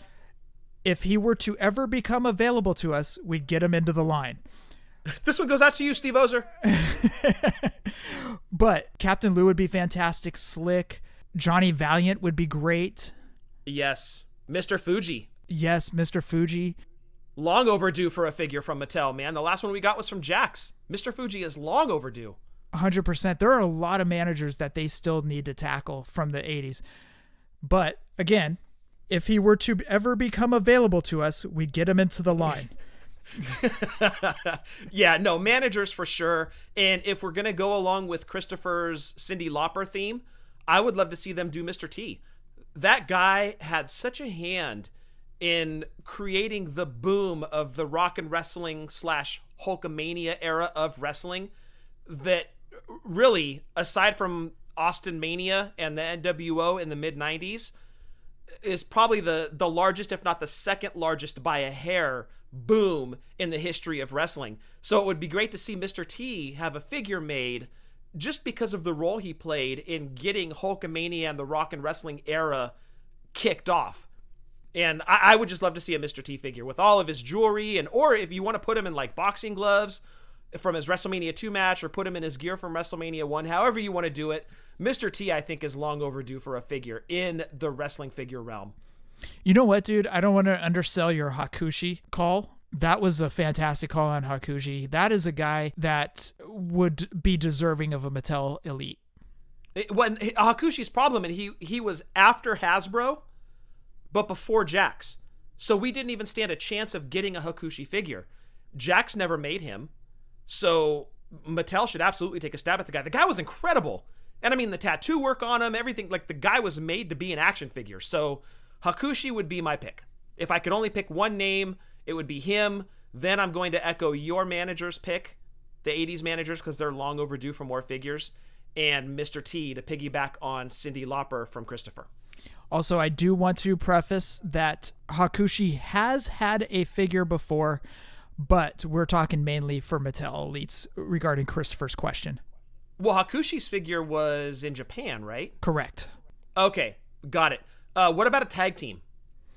S7: if he were to ever become available to us, we'd get him into the line.
S8: This one goes out to you, Steve Ozer.
S7: But Captain Lou would be fantastic. Slick. Johnny Valiant would be great.
S8: Yes. Mr. Fuji.
S7: Yes, Mr. Fuji.
S8: Long overdue for a figure from Mattel, man. The last one we got was from Jax. Mr. Fuji is long overdue.
S7: 100%. There are a lot of managers that they still need to tackle from the 80s. But, again, if he were to ever become available to us, we'd get him into the line.
S8: Yeah, no, managers for sure. And if we're going to go along with Christopher's Cyndi Lauper theme, I would love to see them do Mr. T. That guy had such a hand in creating the boom of the rock and wrestling / Hulkamania era of wrestling that really, aside from Austin Mania and the NWO in the mid-90s, is probably the largest, if not the second largest by a hair, boom in the history of wrestling. So it would be great to see Mr. T have a figure made just because of the role he played in getting Hulkamania and the rock and wrestling era kicked off. And I would just love to see a Mr. T figure with all of his jewelry, or if you want to put him in like boxing gloves from his WrestleMania 2 match, or put him in his gear from WrestleMania 1, however you want to do it. Mr. T, I think, is long overdue for a figure in the wrestling figure realm.
S7: You know what, dude? I don't want to undersell your Hakushi call. That was a fantastic call on Hakushi. That is a guy that would be deserving of a Mattel Elite.
S8: Hakushi's problem, and he was after Hasbro, but before Jax. So we didn't even stand a chance of getting a Hakushi figure. Jax never made him. So Mattel should absolutely take a stab at the guy. The guy was incredible. And I mean, the tattoo work on him, everything, like the guy was made to be an action figure. So Hakushi would be my pick. If I could only pick one name, it would be him. Then I'm going to echo your manager's pick, the 80s managers, because they're long overdue for more figures, and Mr. T to piggyback on Cyndi Lauper from Christopher.
S7: Also, I do want to preface that Hakushi has had a figure before, but we're talking mainly for Mattel Elites regarding Christopher's question.
S8: Well, Hakushi's figure was in Japan, right?
S7: Correct.
S8: Okay, got it. What about a tag team?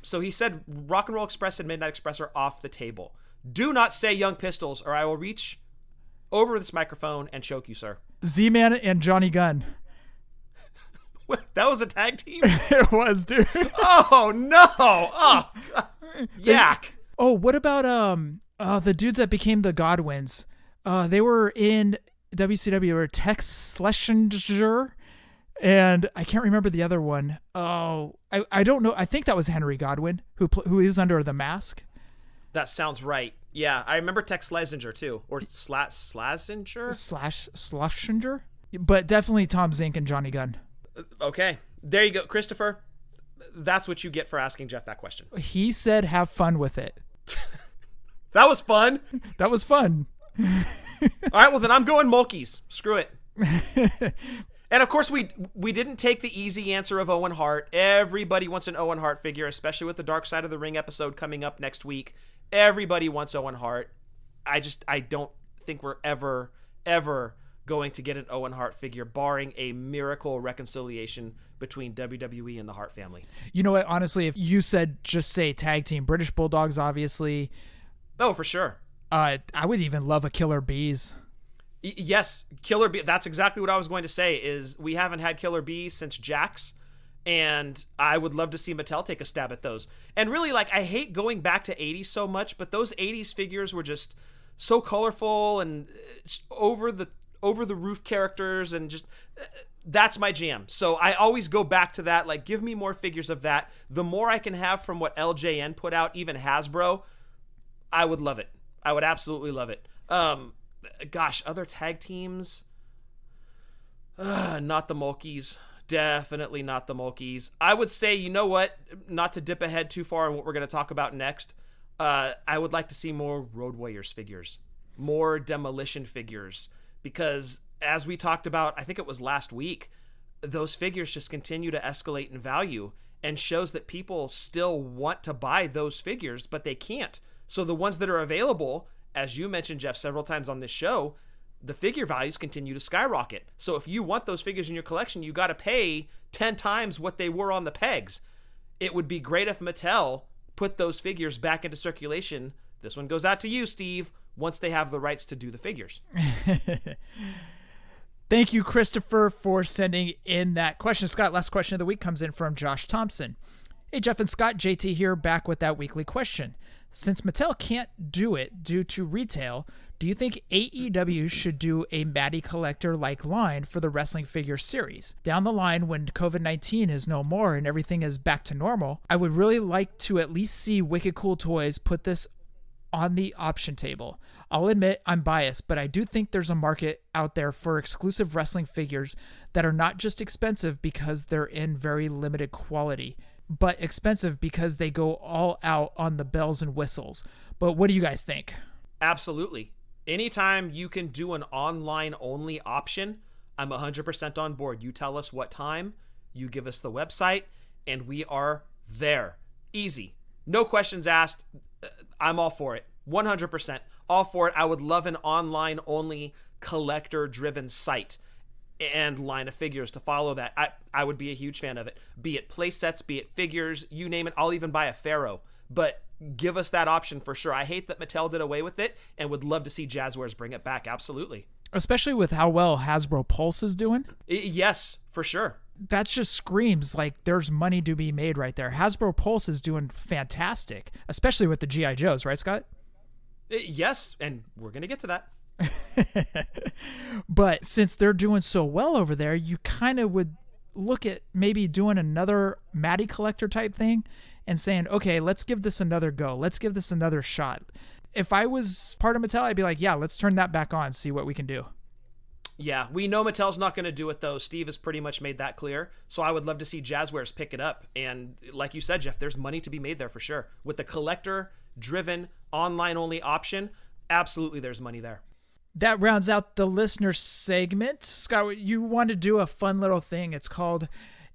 S8: So he said Rock and Roll Express and Midnight Express are off the table. Do not say Young Pistols, or I will reach over this microphone and choke you, sir.
S7: Z-Man and Johnny Gunn.
S8: What? That was a tag team?
S7: It was, dude.
S8: Oh, no. Oh, yak.
S7: Oh, what about the dudes that became the Godwins? They were in WCW, or Tex Schlesinger, and I can't remember the other one. Oh, I don't know. I think that was Henry Godwin, who is under the mask.
S8: That sounds right. Yeah, I remember Tex Schlesinger too, or Schlesinger?
S7: Schlesinger? But definitely Tom Zink and Johnny Gunn.
S8: Okay, there you go, Christopher. That's what you get for asking Jeff that question.
S7: He said have fun with it.
S8: That was fun.
S7: That was fun.
S8: All right, well then I'm going Mulkeys. Screw it. And of course we didn't take the easy answer of Owen Hart. Everybody wants an Owen Hart figure, especially with the Dark Side of the Ring episode coming up next week. Everybody wants Owen Hart. I don't think we're ever going to get an Owen Hart figure, barring a miracle reconciliation between WWE and the Hart family.
S7: You know what? Honestly, if you said just say tag team, British Bulldogs, obviously.
S8: Oh, for sure.
S7: I would even love a Killer Bees.
S8: Yes, Killer Bee. That's exactly what I was going to say. Is we haven't had Killer Bees since Jax, and I would love to see Mattel take a stab at those. And really, like, I hate going back to 80s so much, but those 80s figures were just so colorful and over the roof characters, and just that's my jam. So I always go back to that. Like, give me more figures of that. The more I can have from what LJN put out, even Hasbro, I would love it. I would absolutely love it. Gosh, other tag teams? Not the Mulkeys. Definitely not the Mulkeys. I would say, you know what? Not to dip ahead too far on what we're going to talk about next. I would like to see more Road Warriors figures. More Demolition figures. Because as we talked about, I think it was last week, those figures just continue to escalate in value and shows that people still want to buy those figures, but they can't. So the ones that are available, as you mentioned, Jeff, several times on this show, the figure values continue to skyrocket. So if you want those figures in your collection, you got to pay 10 times what they were on the pegs. It would be great if Mattel put those figures back into circulation. This one goes out to you, Steve, once they have the rights to do the figures.
S7: Thank you, Christopher, for sending in that question. Scott, last question of the week comes in from Josh Thompson. Hey, Jeff and Scott, JT here, back with that weekly question. Since Mattel can't do it due to retail, do you think AEW should do a Matty Collector-like line for the wrestling figure series? Down the line, when COVID-19 is no more and everything is back to normal, I would really like to at least see Wicked Cool Toys put this on the option table. I'll admit I'm biased, but I do think there's a market out there for exclusive wrestling figures that are not just expensive because they're in very limited quality, but expensive because they go all out on the bells and whistles. But what do you guys think?
S8: Absolutely. Anytime you can do an online only option, I'm 100% on board. You tell us what time, you give us the website, and we are there. Easy. No questions asked. I'm all for it. 100% all for it. I would love an online only collector driven site and line of figures to follow that. I would be a huge fan of it. Be it play sets, be it figures, you name it. I'll even buy a Pharaoh, but give us that option for sure. I hate that Mattel did away with it and would love to see Jazzwares bring it back. Absolutely.
S7: Especially with how well Hasbro Pulse is doing.
S8: Yes, for sure.
S7: That just screams like there's money to be made right there. Hasbro Pulse is doing fantastic, especially with the G.I. Joes, right, Scott?
S8: Yes, and we're going to get to that.
S7: But since they're doing so well over there, you kind of would look at maybe doing another Matty Collector type thing and saying, okay, let's give this another go. Let's give this another shot. If I was part of Mattel, I'd be like, yeah, let's turn that back on, see what we can do.
S8: Yeah, we know Mattel's not going to do it, though. Steve has pretty much made that clear. So I would love to see Jazzwares pick it up. And like you said, Jeff, there's money to be made there for sure. With the collector-driven, online-only option, absolutely there's money there.
S7: That rounds out the listener segment. Scott, you want to do a fun little thing. It's called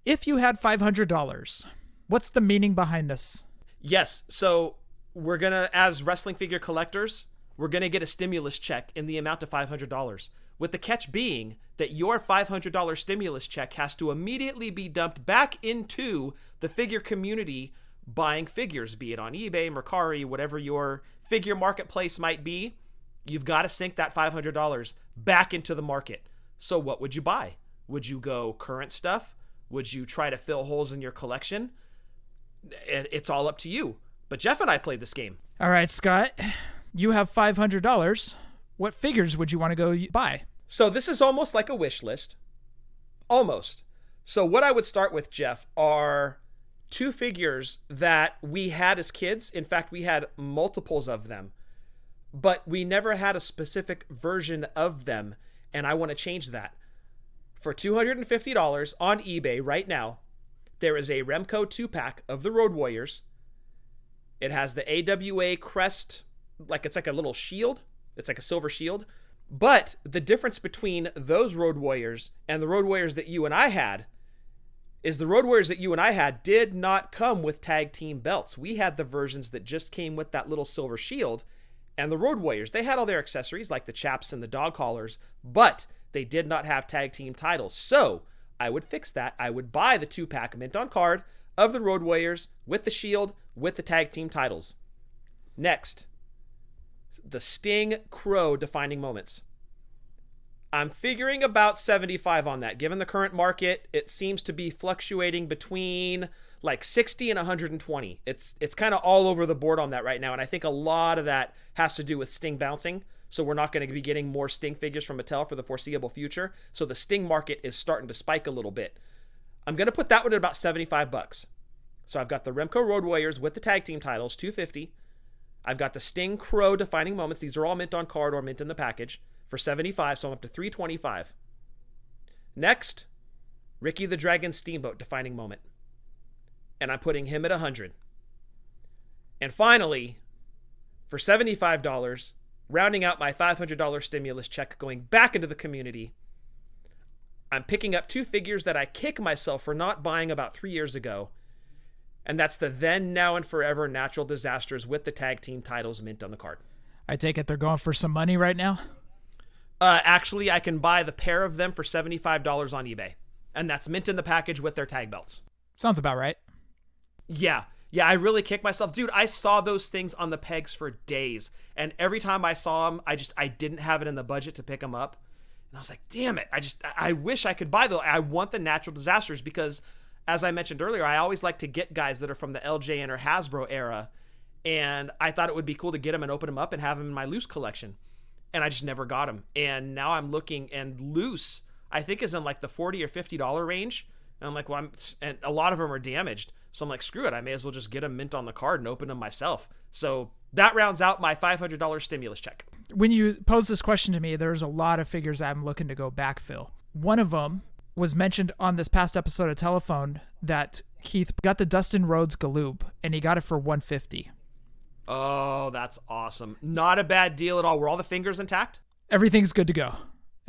S7: If You Had $500. What's the meaning behind this?
S8: Yes, so we're going to, as wrestling figure collectors, we're going to get a stimulus check in the amount of $500. With the catch being that your $500 stimulus check has to immediately be dumped back into the figure community buying figures, be it on eBay, Mercari, whatever your figure marketplace might be. You've got to sink that $500 back into the market. So what would you buy? Would you go current stuff? Would you try to fill holes in your collection? It's all up to you. But Jeff and I played this game.
S7: All right, Scott, you have $500. What figures would you want to go buy?
S8: So this is almost like a wish list. Almost. So what I would start with, Jeff, are two figures that we had as kids. In fact, we had multiples of them, but we never had a specific version of them, and I want to change that. For $250 on eBay right now, there is a Remco 2-pack of the Road Warriors. It has the AWA crest, it's like a little shield. It's like a silver shield. But the difference between those Road Warriors and the Road Warriors that you and I had is the Road Warriors that you and I had did not come with tag team belts. We had the versions that just came with that little silver shield. And the Road Warriors, they had all their accessories like the chaps and the dog collars, but they did not have tag team titles. So I would fix that. I would buy the 2-pack mint on card of the Road Warriors with the shield, with the tag team titles. Next, the Sting Crow defining moments. I'm figuring about 75 on that. Given the current market, it seems to be fluctuating between 60 and 120. It's kind of all over the board on that right now, and I think a lot of that has to do with Sting bouncing. So we're not going to be getting more Sting figures from Mattel for the foreseeable future. So the Sting market is starting to spike a little bit. I'm going to put that one at about $75. So I've got the Remco Road Warriors with the tag team titles, $250. I've got the Sting Crow defining moments. These are all mint on card or mint in the package for $75. So I'm up to $325. Next, Ricky the Dragon Steamboat defining moment. And I'm putting him at $100. And finally, for $75, rounding out my $500 stimulus check going back into the community, I'm picking up 2 figures that I kick myself for not buying about 3 years ago. And that's the Then, Now, and Forever Natural Disasters with the tag team titles mint on the card.
S7: I take it they're going for some money right now?
S8: Actually, I can buy the pair of them for $75 on eBay. And that's mint in the package with their tag belts.
S7: Sounds about right.
S8: Yeah, I really kick myself. Dude, I saw those things on the pegs for days. And every time I saw them, I didn't have it in the budget to pick them up. And I was like, damn it. I wish I could buy those. I want the Natural Disasters because, as I mentioned earlier, I always like to get guys that are from the LJN or Hasbro era. And I thought it would be cool to get them and open them up and have them in my loose collection. And I just never got them. And now I'm looking, and loose, I think, is in the $40 or $50 range. And I'm like, and a lot of them are damaged. So I'm like, screw it. I may as well just get them mint on the card and open them myself. So that rounds out my $500 stimulus check.
S7: When you posed this question to me, there's a lot of figures I'm looking to go backfill. One of them was mentioned on this past episode of Telephone that Keith got the Dustin Rhodes Galoob, and he got it for $150.
S8: Oh, that's awesome. Not a bad deal at all. Were all the fingers intact?
S7: Everything's good to go.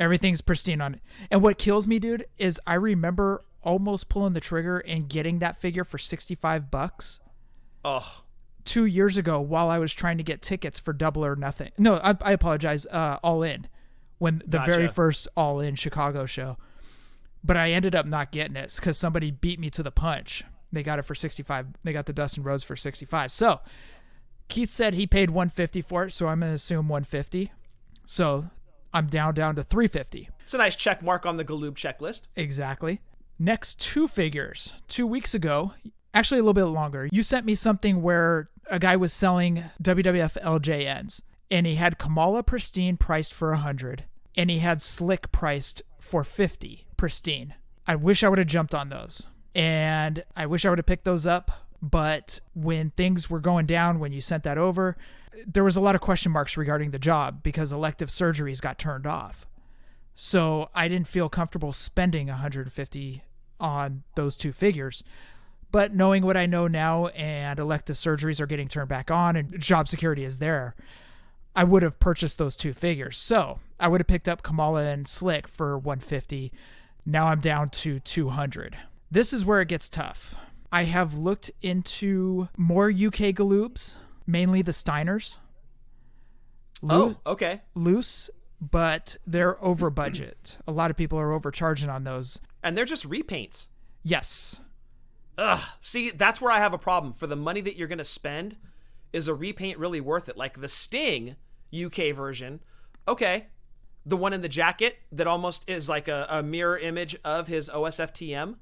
S7: Everything's pristine on it. And what kills me, dude, is I remember almost pulling the trigger and getting that figure for $65.
S8: Oh.
S7: 2 years ago while I was trying to get tickets for Double or Nothing. No, I apologize. All In. When the very first All In Chicago show. But I ended up not getting it because somebody beat me to the punch. They got it for $65. They got the Dustin Rhodes for $65. So Keith said he paid $150 for it, so I'm going to assume $150. So I'm down to $350.
S8: It's a nice check mark on the Galoob checklist.
S7: Exactly. Next 2 figures. 2 weeks ago, actually a little bit longer, you sent me something where a guy was selling WWF LJNs, and he had Kamala Pristine priced for $100, and he had Slick priced for $50 pristine. I wish I would have jumped on those, and I wish I would have picked those up, but when things were going down, when you sent that over, there was a lot of question marks regarding the job because elective surgeries got turned off. So I didn't feel comfortable spending $150 on those 2 figures. But knowing what I know now and elective surgeries are getting turned back on and job security is there, I would have purchased those 2 figures. So I would have picked up Kamala and Slick for $150. Now I'm down to $200. This is where it gets tough. I have looked into more UK Galoobs, mainly the Steiners.
S8: Okay.
S7: Loose, but they're over budget. A lot of people are overcharging on those.
S8: And they're just repaints.
S7: Yes.
S8: Ugh. See, that's where I have a problem. For the money that you're going to spend, is a repaint really worth it? Like the Sting UK version, okay. The one in the jacket that almost is like a mirror image of his OSFTM.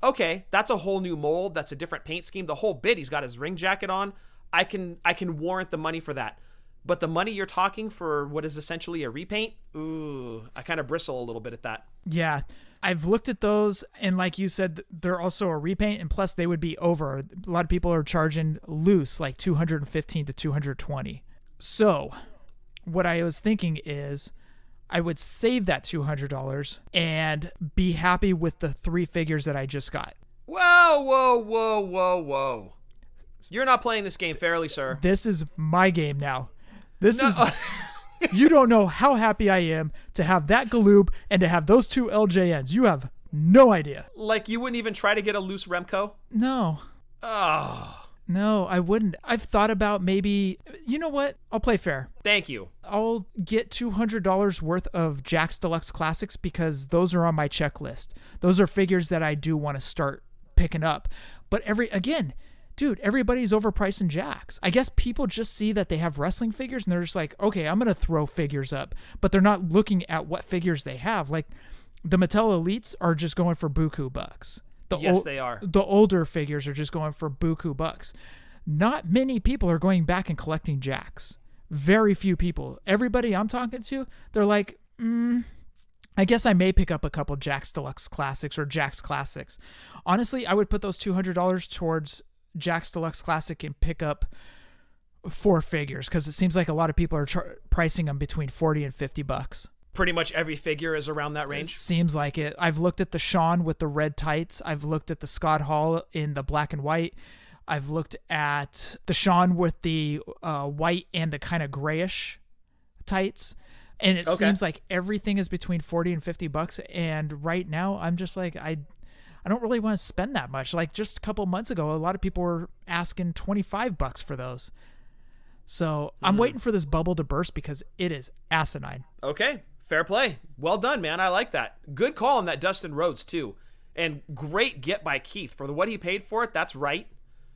S8: Okay, that's a whole new mold. That's a different paint scheme. The whole bit, he's got his ring jacket on. I can warrant the money for that. But the money you're talking for what is essentially a repaint, ooh, I kind of bristle a little bit at that.
S7: Yeah, I've looked at those, and like you said, they're also a repaint, and plus they would be over. A lot of people are charging loose like $215 to $220. So what I was thinking is I would save that $200 and be happy with the 3 figures that I just got.
S8: Whoa. You're not playing this game fairly, sir.
S7: This is my game now. You don't know how happy I am to have that Galoob and to have those two LJNs. You have no idea.
S8: Like, you wouldn't even try to get a loose Remco?
S7: No.
S8: Oh.
S7: No, I wouldn't. I've thought about maybe, you know what? I'll play fair.
S8: Thank you.
S7: I'll get $200 worth of Jakks Deluxe Classics because those are on my checklist. Those are figures that I do want to start picking up. But everybody's overpricing Jakks. I guess people just see that they have wrestling figures and they're just like, okay, I'm going to throw figures up. But they're not looking at what figures they have. Like, the Mattel Elites are just going for buku bucks.
S8: Yes, they are.
S7: The older figures are just going for buku bucks. Not many people are going back and collecting Jakks. Very few people. Everybody I'm talking to, they're like, I guess I may pick up a couple Jakks Deluxe Classics or Jakks Classics. Honestly, I would put those $200 towards Jakks Deluxe Classic and pick up 4 figures because it seems like a lot of people are pricing them between $40 and $50.
S8: Pretty much every figure is around that range.
S7: It seems like it. I've looked at the Sean with the red tights. I've looked at the Scott Hall in the black and white. I've looked at the Sean with the white and the kind of grayish tights. And it seems like everything is between $40 and $50. And right now, I'm just like, I don't really want to spend that much. Like just a couple months ago, a lot of people were asking $25 for those. So I'm waiting for this bubble to burst because it is asinine.
S8: Okay. Fair play. Well done, man. I like that. Good call on that Dustin Rhodes, too. And great get by Keith. For what he paid for it, that's right.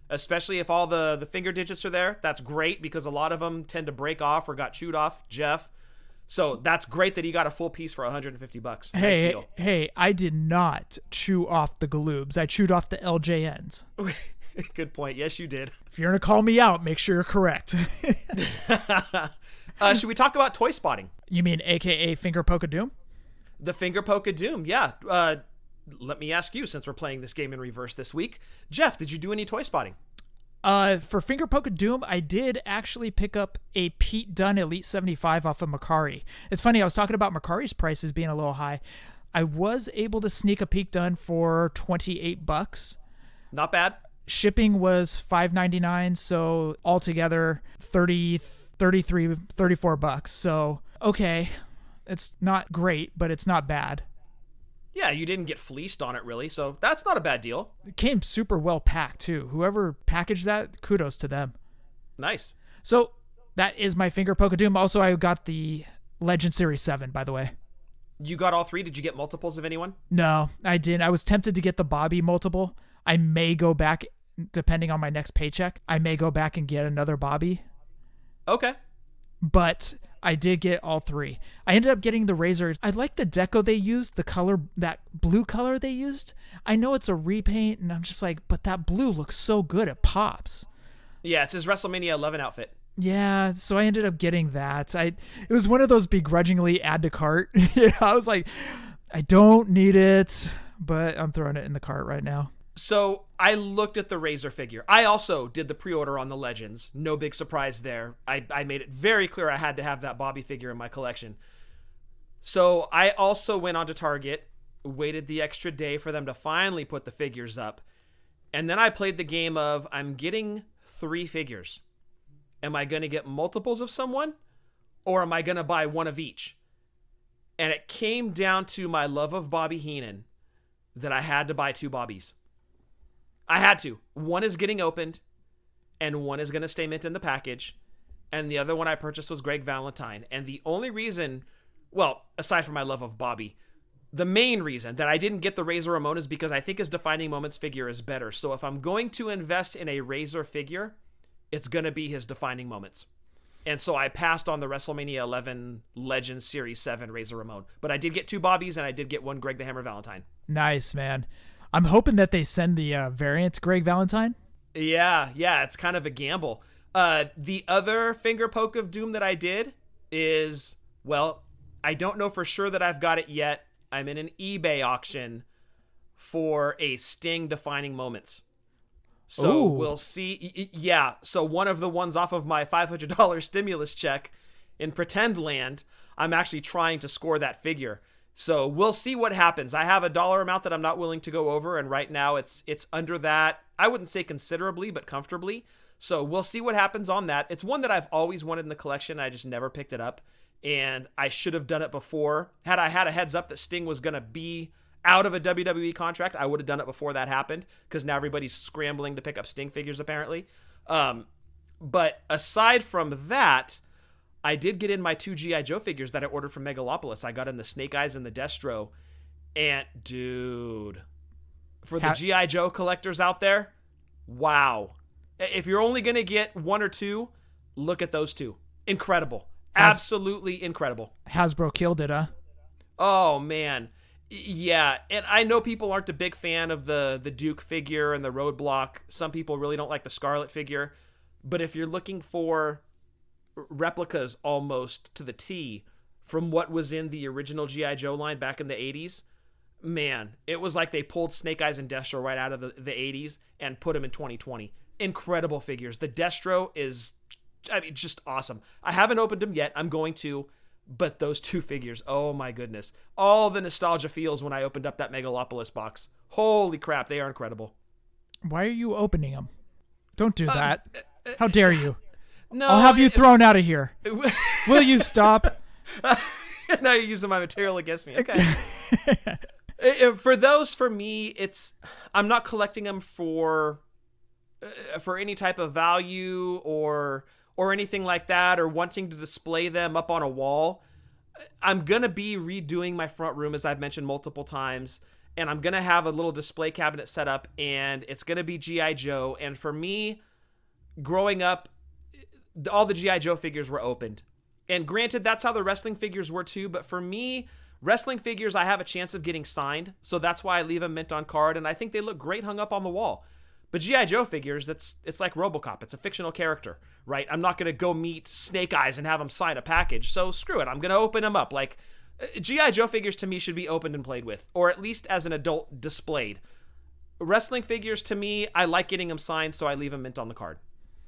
S8: Especially if all the finger digits are there. That's great because a lot of them tend to break off or got chewed off. Jeff. So that's great that he got a full piece for $150. Nice deal.
S7: Hey, I did not chew off the Galoobs. I chewed off the LJNs.
S8: Good point. Yes, you did.
S7: If you're going to call me out, make sure you're correct.
S8: Should we talk about toy spotting?
S7: You mean AKA Finger Poke of Doom?
S8: The Finger Poke of Doom, yeah. Let me ask you, since we're playing this game in reverse this week. Jeff, did you do any toy spotting?
S7: For Finger Poke of Doom, I did actually pick up a Pete Dunne Elite 75 off of Macari. It's funny, I was talking about Macari's prices being a little high. I was able to sneak a Pete Dunne for $28.
S8: Not bad.
S7: Shipping was $5.99, so altogether $34. So, okay, it's not great, but it's not bad.
S8: Yeah, you didn't get fleeced on it, really, so that's not a bad deal.
S7: It came super well packed, too. Whoever packaged that, kudos to them.
S8: Nice.
S7: So, that is my Finger Poke of Doom. Also, I got the Legend Series 7, by the way.
S8: You got all 3? Did you get multiples of anyone?
S7: No, I didn't. I was tempted to get the Bobby multiple. I may go back, depending on my next paycheck, I may go back and get another Bobby.
S8: Okay.
S7: But I did get all 3. I ended up getting the Razor. I like the deco they used, the color, that blue color they used. I know it's a repaint, and I'm just like, but that blue looks so good, it pops.
S8: Yeah, it's his WrestleMania 11 outfit.
S7: Yeah, so I ended up getting that. It was one of those begrudgingly add to cart. I was like, I don't need it, but I'm throwing it in the cart right now.
S8: So I looked at the Razor figure. I also did the pre-order on the Legends. No big surprise there. I made it very clear I had to have that Bobby figure in my collection. So I also went on to Target, waited the extra day for them to finally put the figures up. And then I played the game of, I'm getting 3 figures. Am I going to get multiples of someone? Or am I going to buy one of each? And it came down to my love of Bobby Heenan that I had to buy 2 Bobbies. I had to. One is getting opened, and one is going to stay mint in the package, and the other one I purchased was Greg Valentine. And the only reason, well, aside from my love of Bobby, the main reason that I didn't get the Razor Ramon is because I think his Defining Moments figure is better. So if I'm going to invest in a Razor figure, it's going to be his Defining Moments. And so I passed on the WrestleMania 11 Legends Series 7 Razor Ramon. But I did get 2 Bobbies, and I did get one Greg the Hammer Valentine.
S7: Nice, man. I'm hoping that they send the variant Greg Valentine.
S8: Yeah, it's kind of a gamble. The other Finger Poke of Doom that I did is, well, I don't know for sure that I've got it yet. I'm in an eBay auction for a Sting Defining Moments. So we'll see. Yeah, so one of the ones off of my $500 stimulus check in Pretend Land, I'm actually trying to score that figure. So we'll see what happens. I have a dollar amount that I'm not willing to go over, and right now it's under that. I wouldn't say considerably, but comfortably. So we'll see what happens on that. It's one that I've always wanted in the collection. I just never picked it up, and I should have done it before. Had I had a heads up that Sting was going to be out of a WWE contract, I would have done it before that happened, because now everybody's scrambling to pick up Sting figures, apparently. But aside from that, I did get in my 2 G.I. Joe figures that I ordered from Megalopolis. I got in the Snake Eyes and the Destro. And, dude, for the G.I. Joe collectors out there, wow. If you're only going to get 1 or 2, look at those 2. Incredible. Absolutely incredible.
S7: Hasbro killed it, huh?
S8: Oh, man. Yeah, and I know people aren't a big fan of the Duke figure and the Roadblock. Some people really don't like the Scarlet figure. But if you're looking for replicas almost to the T from what was in the original G.I. Joe line back in the 80s, man, it was like they pulled Snake Eyes and Destro right out of the 80s and put them in 2020. Incredible figures. The Destro is, just awesome. I haven't opened them yet. I'm going to, but those 2 figures, oh my goodness. All the nostalgia feels when I opened up that Megalopolis box. Holy crap, they are incredible.
S7: Why are you opening them? Don't do that. How dare you?
S8: No,
S7: I'll have you thrown out of here. Will you stop?
S8: Now you're using my material against me. Okay. For me, I'm not collecting them for any type of value or anything like that, or wanting to display them up on a wall. I'm going to be redoing my front room, as I've mentioned multiple times, and I'm going to have a little display cabinet set up, and it's going to be G.I. Joe. And for me, growing up, all the G.I. Joe figures were opened. And granted, that's how the wrestling figures were too, but for me, wrestling figures I have a chance of getting signed, so that's why I leave them mint on card, and I think they look great hung up on the wall. But G.I. Joe figures, it's like RoboCop. It's a fictional character, right? I'm not going to go meet Snake Eyes and have him sign a package, so screw it. I'm going to open them up. Like, G.I. Joe figures to me should be opened and played with, or at least as an adult displayed. Wrestling figures, to me, I like getting them signed, so I leave them mint on the card.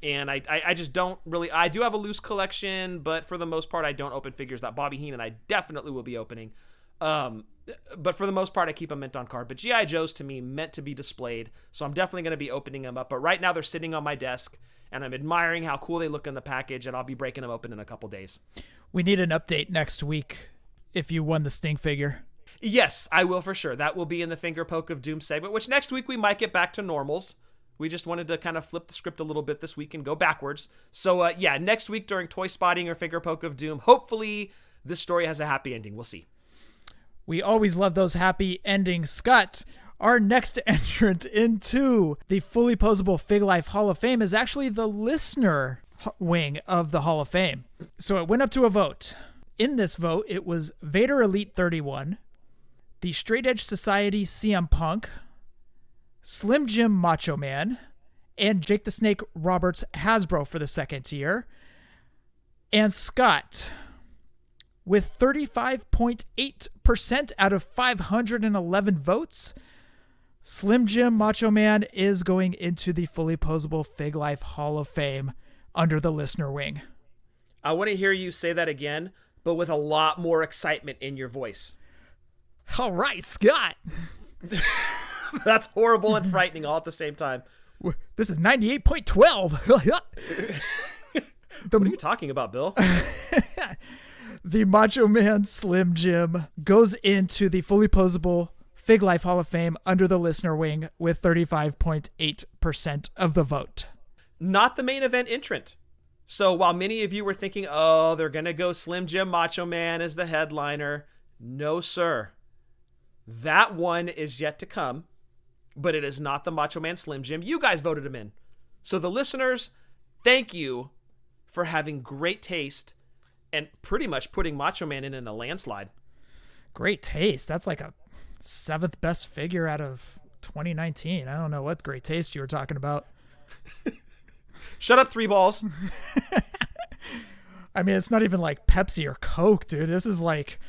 S8: And I just don't really... I do have a loose collection, but for the most part, I don't open figures that Bobby Heenan I definitely will be opening. But for the most part, I keep them mint on card. But G.I. Joe's, to me, meant to be displayed, so I'm definitely going to be opening them up. But right now, they're sitting on my desk, and I'm admiring how cool they look in the package, and I'll be breaking them open in a couple days.
S7: We need an update next week if you won the Sting figure.
S8: Yes, I will for sure. That will be in the Finger Poke of Doom segment, which next week we might get back to normals. We just wanted to kind of flip the script a little bit this week and go backwards. So, next week during Toy Spotting or Finger Poke of Doom, hopefully this story has a happy ending. We'll see.
S7: We always love those happy endings. Scott, our next entrant into the Fully Poseable Fig Life Hall of Fame is actually the listener wing of the Hall of Fame. So it went up to a vote. In this vote, it was Vader Elite 31, the Straight Edge Society CM Punk, Slim Jim Macho Man, and Jake the Snake Roberts Hasbro for the second tier. And Scott, with 35.8% out of 511 votes, Slim Jim Macho Man is going into the Fully Poseable Fig Life Hall of Fame under the listener wing.
S8: I want to hear you say that again, but with a lot more excitement in your voice.
S7: All right, Scott.
S8: That's horrible and frightening all at the same time.
S7: This is 98.12.
S8: What are you talking about, Bill?
S7: The Macho Man Slim Jim goes into the Fully Poseable Fig Life Hall of Fame under the listener wing with 35.8% of the vote.
S8: Not the main event entrant. So while many of you were thinking, oh, they're going to go Slim Jim Macho Man as the headliner, no, sir. That one is yet to come, but it is not the Macho Man Slim Jim. You guys voted him in. So the listeners, thank you for having great taste and pretty much putting Macho Man in a landslide.
S7: Great taste. That's like a 7th best figure out of 2019. I don't know what great taste you were talking about.
S8: Shut up, 3 balls.
S7: I mean, it's not even like Pepsi or Coke, dude. This is like,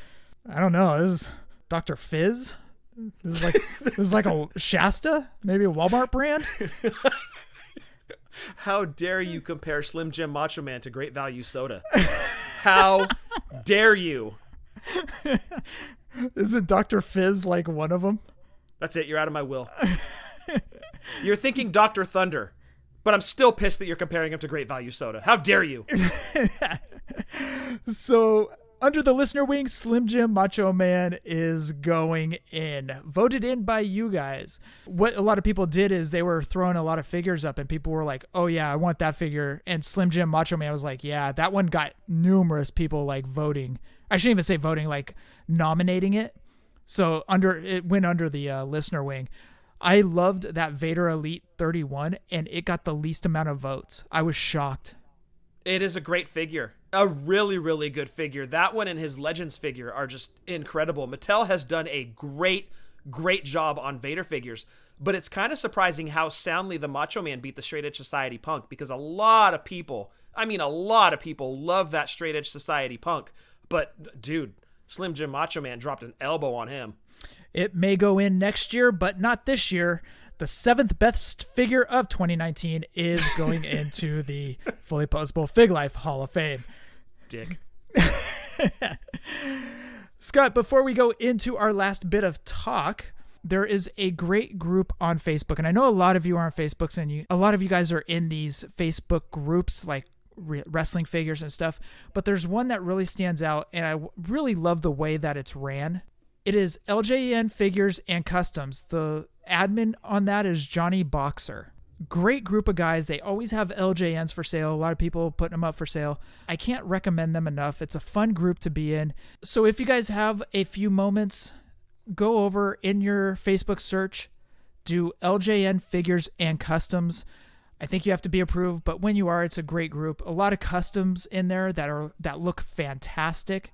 S7: I don't know. This is Dr. Fizz. This is like a Shasta, maybe a Walmart brand.
S8: How dare you compare Slim Jim Macho Man to Great Value Soda? How dare you?
S7: Isn't Dr. Fizz like one of them?
S8: That's it. You're out of my will. You're thinking Dr. Thunder, but I'm still pissed that you're comparing him to Great Value Soda. How dare you?
S7: So, under the listener wing, Slim Jim Macho Man is going in. Voted in by you guys. What a lot of people did is they were throwing a lot of figures up, and people were like, oh yeah, I want that figure. And Slim Jim Macho Man was like, yeah, that one got numerous people like voting. I shouldn't even say voting, like nominating it. So it went under the listener wing. I loved that Vader Elite 31, and it got the least amount of votes. I was shocked.
S8: It is a great figure. A really, really good figure. That one and his Legends figure are just incredible. Mattel has done a great, great job on Vader figures, but it's kind of surprising how soundly the Macho Man beat the Straight Edge Society Punk, because a lot of people love that Straight Edge Society Punk. But, dude, Slim Jim Macho Man dropped an elbow on him.
S7: It may go in next year, but not this year. The 7th best figure of 2019 is going into the Fully Poseable Fig Life Hall of Fame.
S8: Dick.
S7: Scott, before we go into our last bit of talk, there is a great group on Facebook, and I know a lot of you are on Facebook, and a lot of you guys are in these Facebook groups like wrestling figures and stuff, but there's one that really stands out, and I really love the way that it's ran. It is LJN Figures and Customs. The admin on that is Johnny Boxer. Great group of guys. They always have LJNs for sale. A lot of people putting them up for sale. I can't recommend them enough. It's a fun group to be in. So if you guys have a few moments, go over in your Facebook search, do LJN Figures and Customs. I think you have to be approved, but when you are, it's a great group. A lot of customs in there that look fantastic.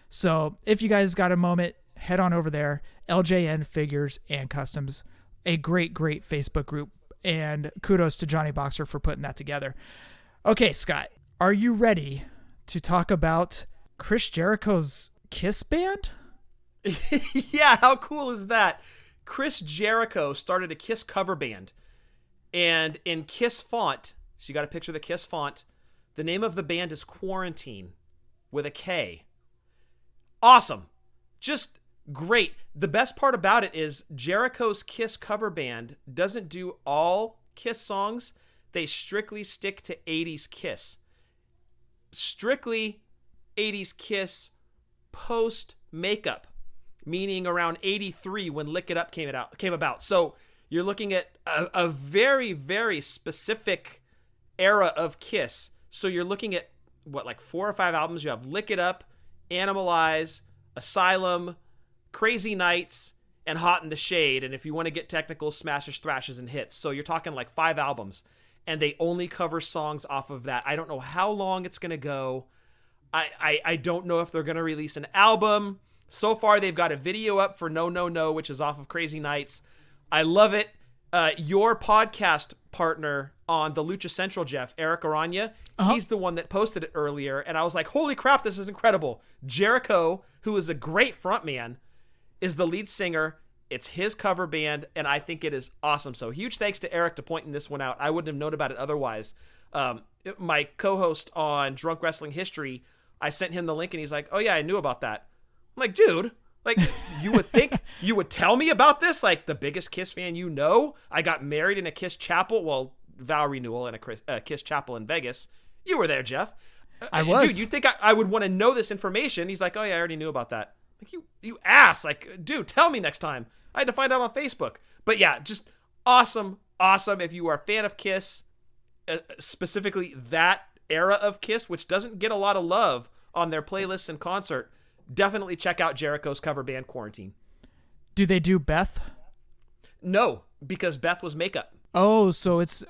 S7: So if you guys got a moment, head on over there. LJN Figures and Customs, a great, great Facebook group. And kudos to Johnny Boxer for putting that together. Okay, Scott, are you ready to talk about Chris Jericho's Kiss band?
S8: Yeah, how cool is that? Chris Jericho started a Kiss cover band. And in Kiss font, so you got to picture the Kiss font, the name of the band is Quarantine with a K. Awesome. Just great. The best part about it is Jericho's Kiss cover band doesn't do all Kiss songs. They strictly stick to 80s Kiss. Strictly 80s Kiss post makeup, meaning around 83 when Lick It Up came about. So you're looking at a very, very specific era of Kiss. So you're looking at, like 4 or 5 albums? You have Lick It Up, Animalize, Asylum, Crazy Nights, and Hot in the Shade. And if you want to get technical, Smashes, Thrashes, and Hits. So you're talking like 5 albums. And they only cover songs off of that. I don't know how long it's going to go. I don't know if they're going to release an album. So far, they've got a video up for No, No, No, which is off of Crazy Nights. I love it. Your podcast partner on the Lucha Central, Jeff, Eric Aranya, he's the one that posted it earlier, and I was like, holy crap, this is incredible. Jericho, who is a great frontman, is the lead singer. It's his cover band, and I think it is awesome. So huge thanks to Eric to pointing this one out. I wouldn't have known about it otherwise. My co-host on Drunk Wrestling History, I sent him the link, and he's like, oh yeah, I knew about that. I'm like, dude, like, you would think you would tell me about this? Like, the biggest Kiss fan you know? I got married in a Kiss chapel. Well, vow renewal in a Kiss chapel in Vegas. You were there, Jeff.
S7: I was.
S8: Dude, you'd think I would want to know this information. He's like, oh, yeah, I already knew about that. Like, you ass. Like, dude, tell me next time. I had to find out on Facebook. But, yeah, just awesome, awesome. If you are a fan of Kiss, specifically that era of Kiss, which doesn't get a lot of love on their playlists and concert, definitely check out Jericho's cover band Quarantine.
S7: Do they do Beth?
S8: No, because Beth was makeup.
S7: Oh, so it's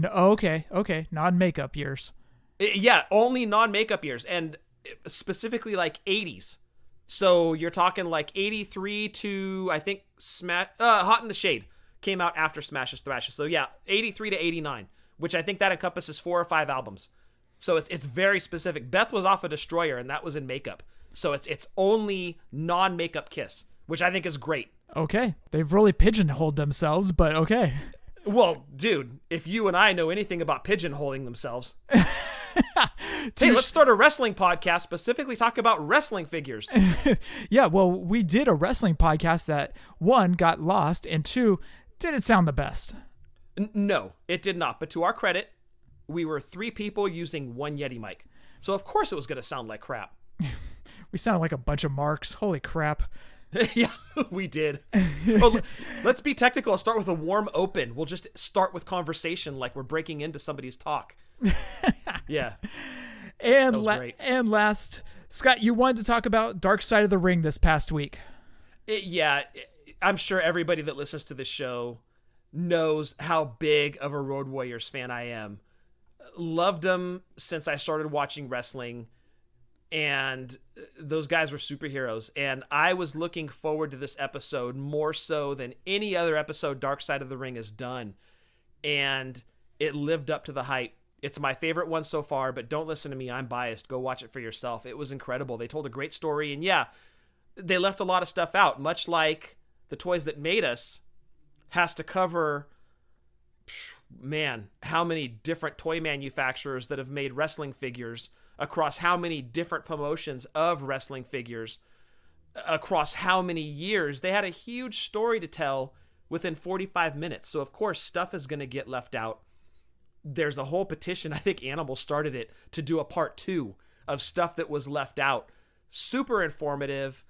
S7: okay, non-makeup years.
S8: Yeah, only non-makeup years, and specifically like 80s. So you're talking like 83 to, I think, Hot in the Shade came out after Smashes Thrashes. So yeah, 83 to 89, which I think that encompasses 4 or 5 albums. So it's very specific. Beth was off a Destroyer, and that was in makeup. So it's only non-makeup Kiss, which I think is great.
S7: Okay. They've really pigeonholed themselves, but okay.
S8: Well, dude, if you and I know anything about pigeonholing themselves. Hey, let's start a wrestling podcast, specifically talk about wrestling figures.
S7: Yeah, well, we did a wrestling podcast that, one, got lost, and two, didn't sound the best.
S8: No, it did not. But to our credit, we were 3 people using 1 Yeti mic. So of course it was going to sound like crap.
S7: We sounded like a bunch of marks. Holy crap.
S8: Yeah, we did. Well, let's be technical. I'll start with a warm open. We'll just start with conversation like we're breaking into somebody's talk. Yeah.
S7: And last, Scott, you wanted to talk about Dark Side of the Ring this past week.
S8: I'm sure everybody that listens to this show knows how big of a Road Warriors fan I am. Loved them since I started watching wrestling, and those guys were superheroes. And I was looking forward to this episode more so than any other episode Dark Side of the Ring has done. And it lived up to the hype. It's my favorite one so far, but don't listen to me. I'm biased. Go watch it for yourself. It was incredible. They told a great story, and yeah, they left a lot of stuff out, much like The Toys That Made Us has to cover, man, how many different toy manufacturers that have made wrestling figures across how many different promotions of wrestling figures across how many years. They had a huge story to tell within 45 minutes. So, of course, stuff is going to get left out. There's a whole petition. I think Animal started it to do a part 2 of stuff that was left out. Super informative.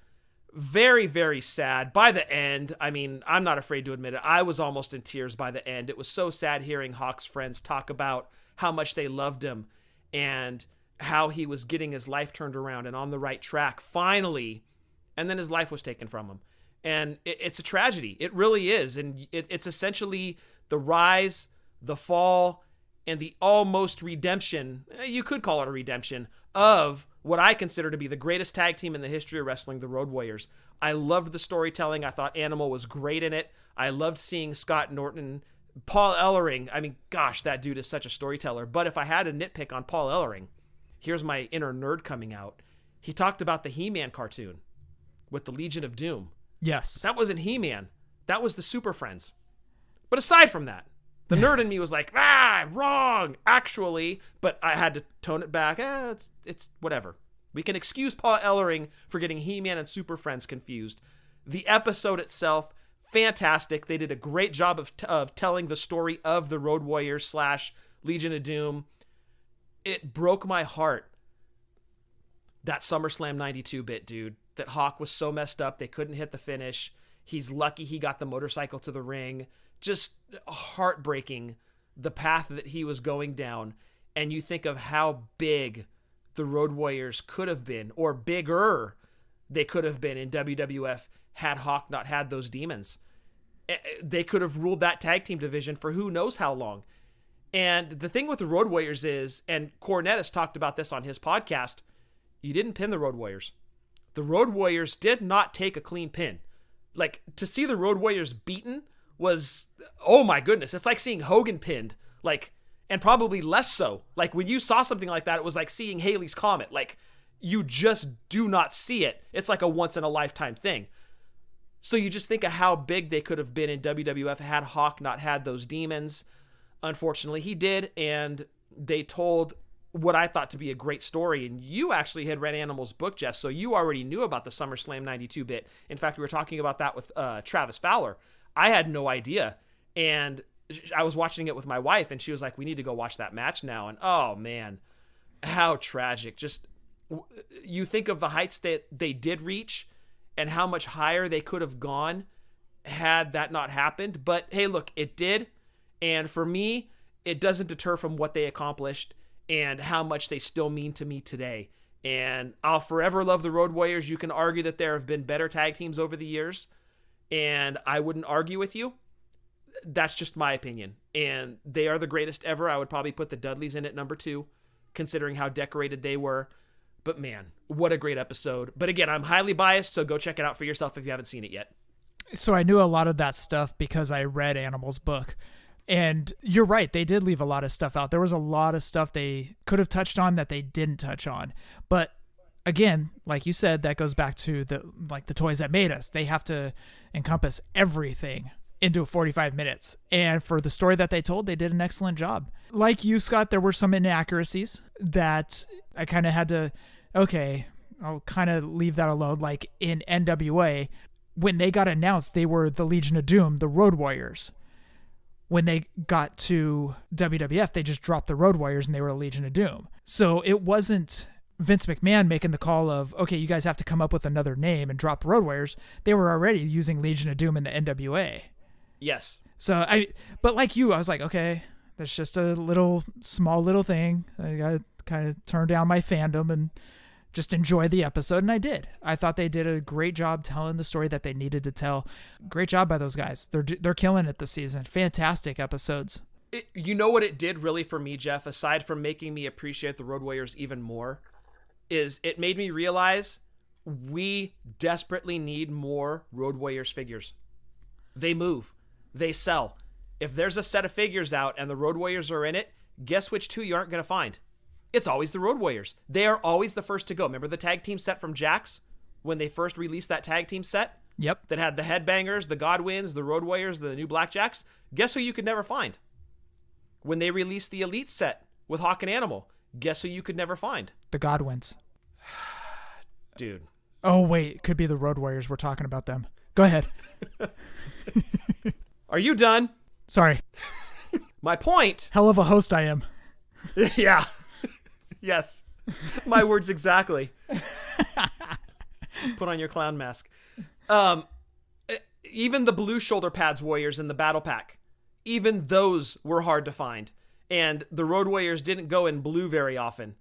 S8: Very, very sad. By the end, I mean, I'm not afraid to admit it, I was almost in tears by the end. It was so sad hearing Hawk's friends talk about how much they loved him and how he was getting his life turned around and on the right track, finally, and then his life was taken from him. And it's a tragedy. It really is. And it's essentially the rise, the fall, and the almost redemption, you could call it a redemption, of what I consider to be the greatest tag team in the history of wrestling, the Road Warriors. I loved the storytelling. I thought Animal was great in it. I loved seeing Scott Norton. Paul Ellering, I mean, gosh, that dude is such a storyteller. But if I had a nitpick on Paul Ellering, here's my inner nerd coming out. He talked about the He-Man cartoon with the Legion of Doom.
S7: Yes. That
S8: wasn't He-Man. That was the Super Friends. But aside from that, the nerd in me was like, wrong, actually. But I had to tone it back. It's whatever. We can excuse Paul Ellering for getting He-Man and Super Friends confused. The episode itself, fantastic. They did a great job of telling the story of the Road Warriors / Legion of Doom. It broke my heart, that SummerSlam 92 bit, dude, that Hawk was so messed up they couldn't hit the finish. He's lucky he got the motorcycle to the ring. Just heartbreaking, the path that he was going down. And you think of how big the Road Warriors could have been, or bigger they could have been in WWF had Hawk not had those demons. They could have ruled that tag team division for who knows how long. And the thing with the Road Warriors is, and Cornette has talked about this on his podcast, you didn't pin the Road Warriors. The Road Warriors did not take a clean pin. Like, to see the Road Warriors beaten was, oh my goodness, it's like seeing Hogan pinned, like, and probably less so. Like, when you saw something like that, it was like seeing Halley's Comet. Like, you just do not see it. It's like a once-in-a-lifetime thing. So you just think of how big they could have been in WWF had Hawk not had those demons. Unfortunately, he did, and they told what I thought to be a great story. And you actually had read Animal's book, Jess, so you already knew about the SummerSlam 92 bit. In fact, we were talking about that with Travis Fowler. I had no idea, and I was watching it with my wife, and she was like, we need to go watch that match now. And oh man, how tragic. Just, you think of the heights that they did reach and how much higher they could have gone had that not happened. But hey, look, it did. And for me, it doesn't deter from what they accomplished and how much they still mean to me today. And I'll forever love the Road Warriors. You can argue that there have been better tag teams over the years, and I wouldn't argue with you. That's just my opinion. And they are the greatest ever. I would probably put the Dudleys in at number 2, considering how decorated they were. But man, what a great episode. But again, I'm highly biased, so go check it out for yourself if you haven't seen it yet.
S7: So I knew a lot of that stuff because I read Animal's book. And you're right, they did leave a lot of stuff out. There was a lot of stuff they could have touched on that they didn't touch on. But again, like you said, that goes back to the toys that made us. They have to encompass everything. into 45 minutes. And for the story that they told, they did an excellent job. Like you, Scott, there were some inaccuracies that I kind of had to, okay, I'll kind of leave that alone. Like in NWA, when they got announced, they were the Legion of Doom, the Road Warriors. When they got to WWF, they just dropped the Road Warriors and they were a Legion of Doom. So it wasn't Vince McMahon making the call of, okay, you guys have to come up with another name and drop Road Warriors. They were already using Legion of Doom in the NWA.
S8: Yes.
S7: But like you, I was like, okay, that's just a small little thing. I got to kind of turn down my fandom and just enjoy the episode. And I did. I thought they did a great job telling the story that they needed to tell. Great job by those guys. They're killing it this season. Fantastic episodes.
S8: You know what it did really for me, Jeff, aside from making me appreciate the Road Warriors even more, is it made me realize we desperately need more Road Warriors figures. They move. They sell. If there's a set of figures out and the Road Warriors are in it, guess which two you aren't going to find? It's always the Road Warriors. They are always the first to go. Remember the tag team set from Jax when they first released that tag team set?
S7: Yep.
S8: That had the Headbangers, the Godwins, the Road Warriors, the new Blackjacks. Guess who you could never find? When they released the Elite set with Hawk and Animal, guess who you could never find?
S7: The Godwins.
S8: Dude.
S7: Oh, wait. It could be the Road Warriors. We're talking about them. Go ahead.
S8: Are you done?
S7: Sorry.
S8: My point.
S7: Hell of a host I am.
S8: Yeah. Yes. My words exactly. Put on your clown mask. Even the blue shoulder pads warriors in the battle pack, even those were hard to find. And the Road Warriors didn't go in blue very often,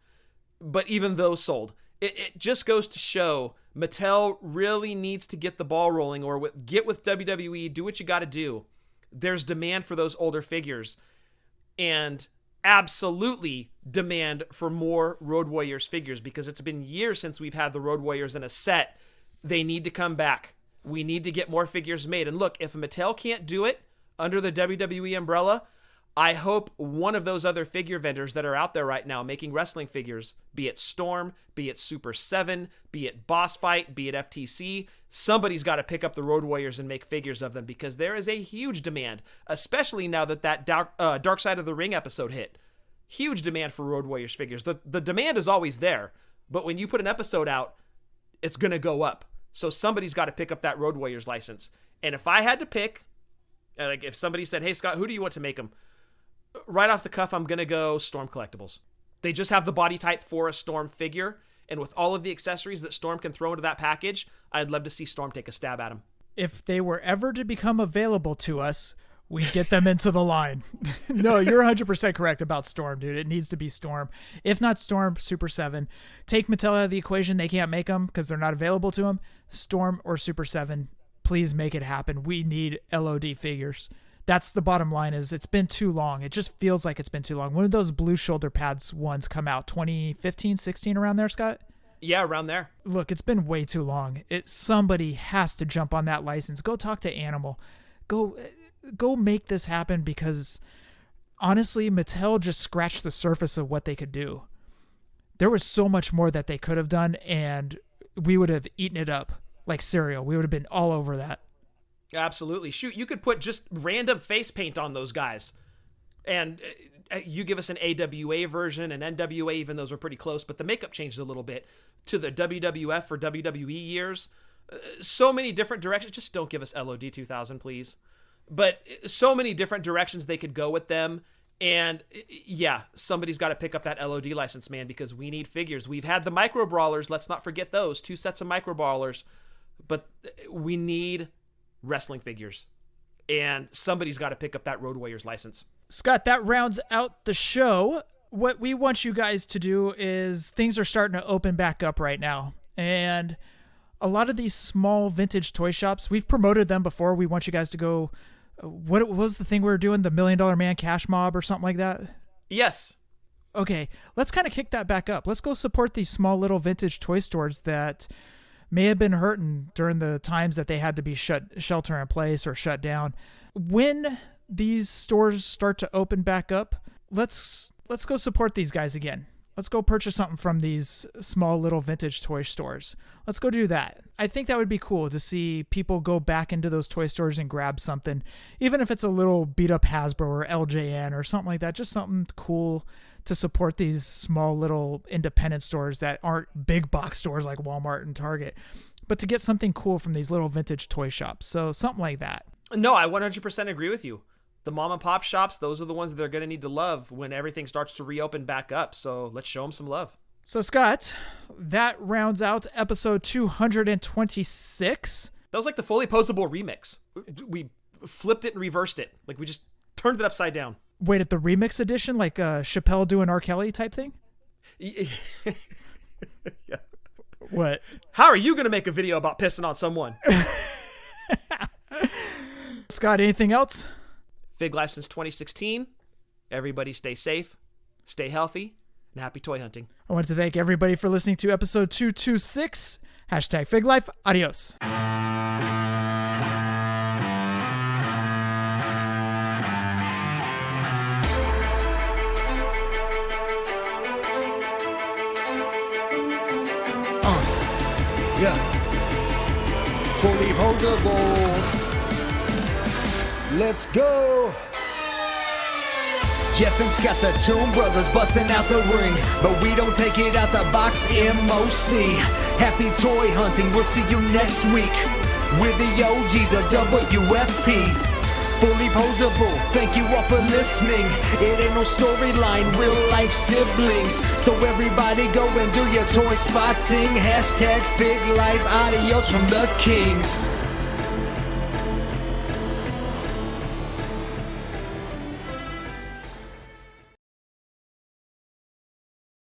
S8: but even those sold. It just goes to show Mattel really needs to get the ball rolling, or get with WWE, do what you got to do. There's demand for those older figures, and absolutely demand for more Road Warriors figures, because it's been years since we've had the Road Warriors in a set. They need to come back. We need to get more figures made. And look, if Mattel can't do it under the WWE umbrella, I hope one of those other figure vendors that are out there right now making wrestling figures, be it Storm, be it Super 7, be it Boss Fight, be it FTC, somebody's got to pick up the Road Warriors and make figures of them, because there is a huge demand, especially now that Dark Side of the Ring episode hit. Huge demand for Road Warriors figures. The demand is always there, but when you put an episode out, it's going to go up. So somebody's got to pick up that Road Warriors license. And if I had to pick, like if somebody said, hey, Scott, who do you want to make them? Right off the cuff, I'm going to go Storm Collectibles. They just have the body type for a Storm figure, and with all of the accessories that Storm can throw into that package, I'd love to see Storm take a stab at him.
S7: If they were ever to become available to us, we'd get them into the line. No, you're 100% correct about Storm, dude. It needs to be Storm. If not Storm, Super 7. Take Mattel out of the equation. They can't make them because they're not available to them. Storm or Super 7, please make it happen. We need LOD figures. That's the bottom line. Is it's been too long. It just feels like it's been too long. When did those blue shoulder pads ones come out? 2015, 16, around there, Scott?
S8: Yeah, around there.
S7: Look, it's been way too long. Somebody has to jump on that license. Go talk to Animal. Go make this happen, because honestly, Mattel just scratched the surface of what they could do. There was so much more that they could have done, and we would have eaten it up like cereal. We would have been all over that.
S8: Absolutely. Shoot, you could put just random face paint on those guys. And you give us an AWA version, an NWA, even those are pretty close, but the makeup changed a little bit to the WWF or WWE years. So many different directions. Just don't give us LOD 2000, please. But so many different directions they could go with them. And yeah, somebody's got to pick up that LOD license, man, because we need figures. We've had the Micro Brawlers. Let's not forget those. 2 sets of Micro Brawlers. But we need wrestling figures, and somebody's got to pick up that Road Warriors license.
S7: Scott, that rounds out the show. What we want you guys to do is, things are starting to open back up right now, and a lot of these small vintage toy shops, we've promoted them before. We want you guys to go, what was the thing we were doing, the $1 Million Man Cash Mob or something like that?
S8: Yes.
S7: Okay, let's kind of kick that back up. Let's go support these small little vintage toy stores that may have been hurting during the times that they had to be shelter in place or shut down. When these stores start to open back up, let's go support these guys again. Let's go purchase something from these small little vintage toy stores. Let's go do that. I think that would be cool to see people go back into those toy stores and grab something, even if it's a little beat up Hasbro or LJN or something like that, just something cool to support these small little independent stores that aren't big box stores like Walmart and Target, but to get something cool from these little vintage toy shops. So something like that.
S8: No, I 100% agree with you. The mom and pop shops, those are the ones that they're going to need to love when everything starts to reopen back up. So let's show them some love.
S7: So Scott, that rounds out episode 226.
S8: That was like the Fully Poseable remix. We flipped it and reversed it. Like we just turned it upside down.
S7: Wait, at the remix edition, like Chappelle doing R. Kelly type thing?
S8: Yeah.
S7: What?
S8: How are you going to make a video about pissing on someone?
S7: Scott, anything else?
S8: Fig Life since 2016. Everybody stay safe, stay healthy, and happy toy hunting.
S7: I want to thank everybody for listening to episode 226. Hashtag Fig Life. Adios.
S3: Yeah. Fully poseable. Let's go. Jeff and Scott, the Toon Brothers, busting out the ring. But we don't take it out the box, MOC. Happy toy hunting, we'll see you next week. We're the OGs, the WFP. Fully poseable, thank you all for listening. It ain't no storyline, real life siblings. So everybody go and do your toy spotting. Hashtag Fig Life, adios from the Kings.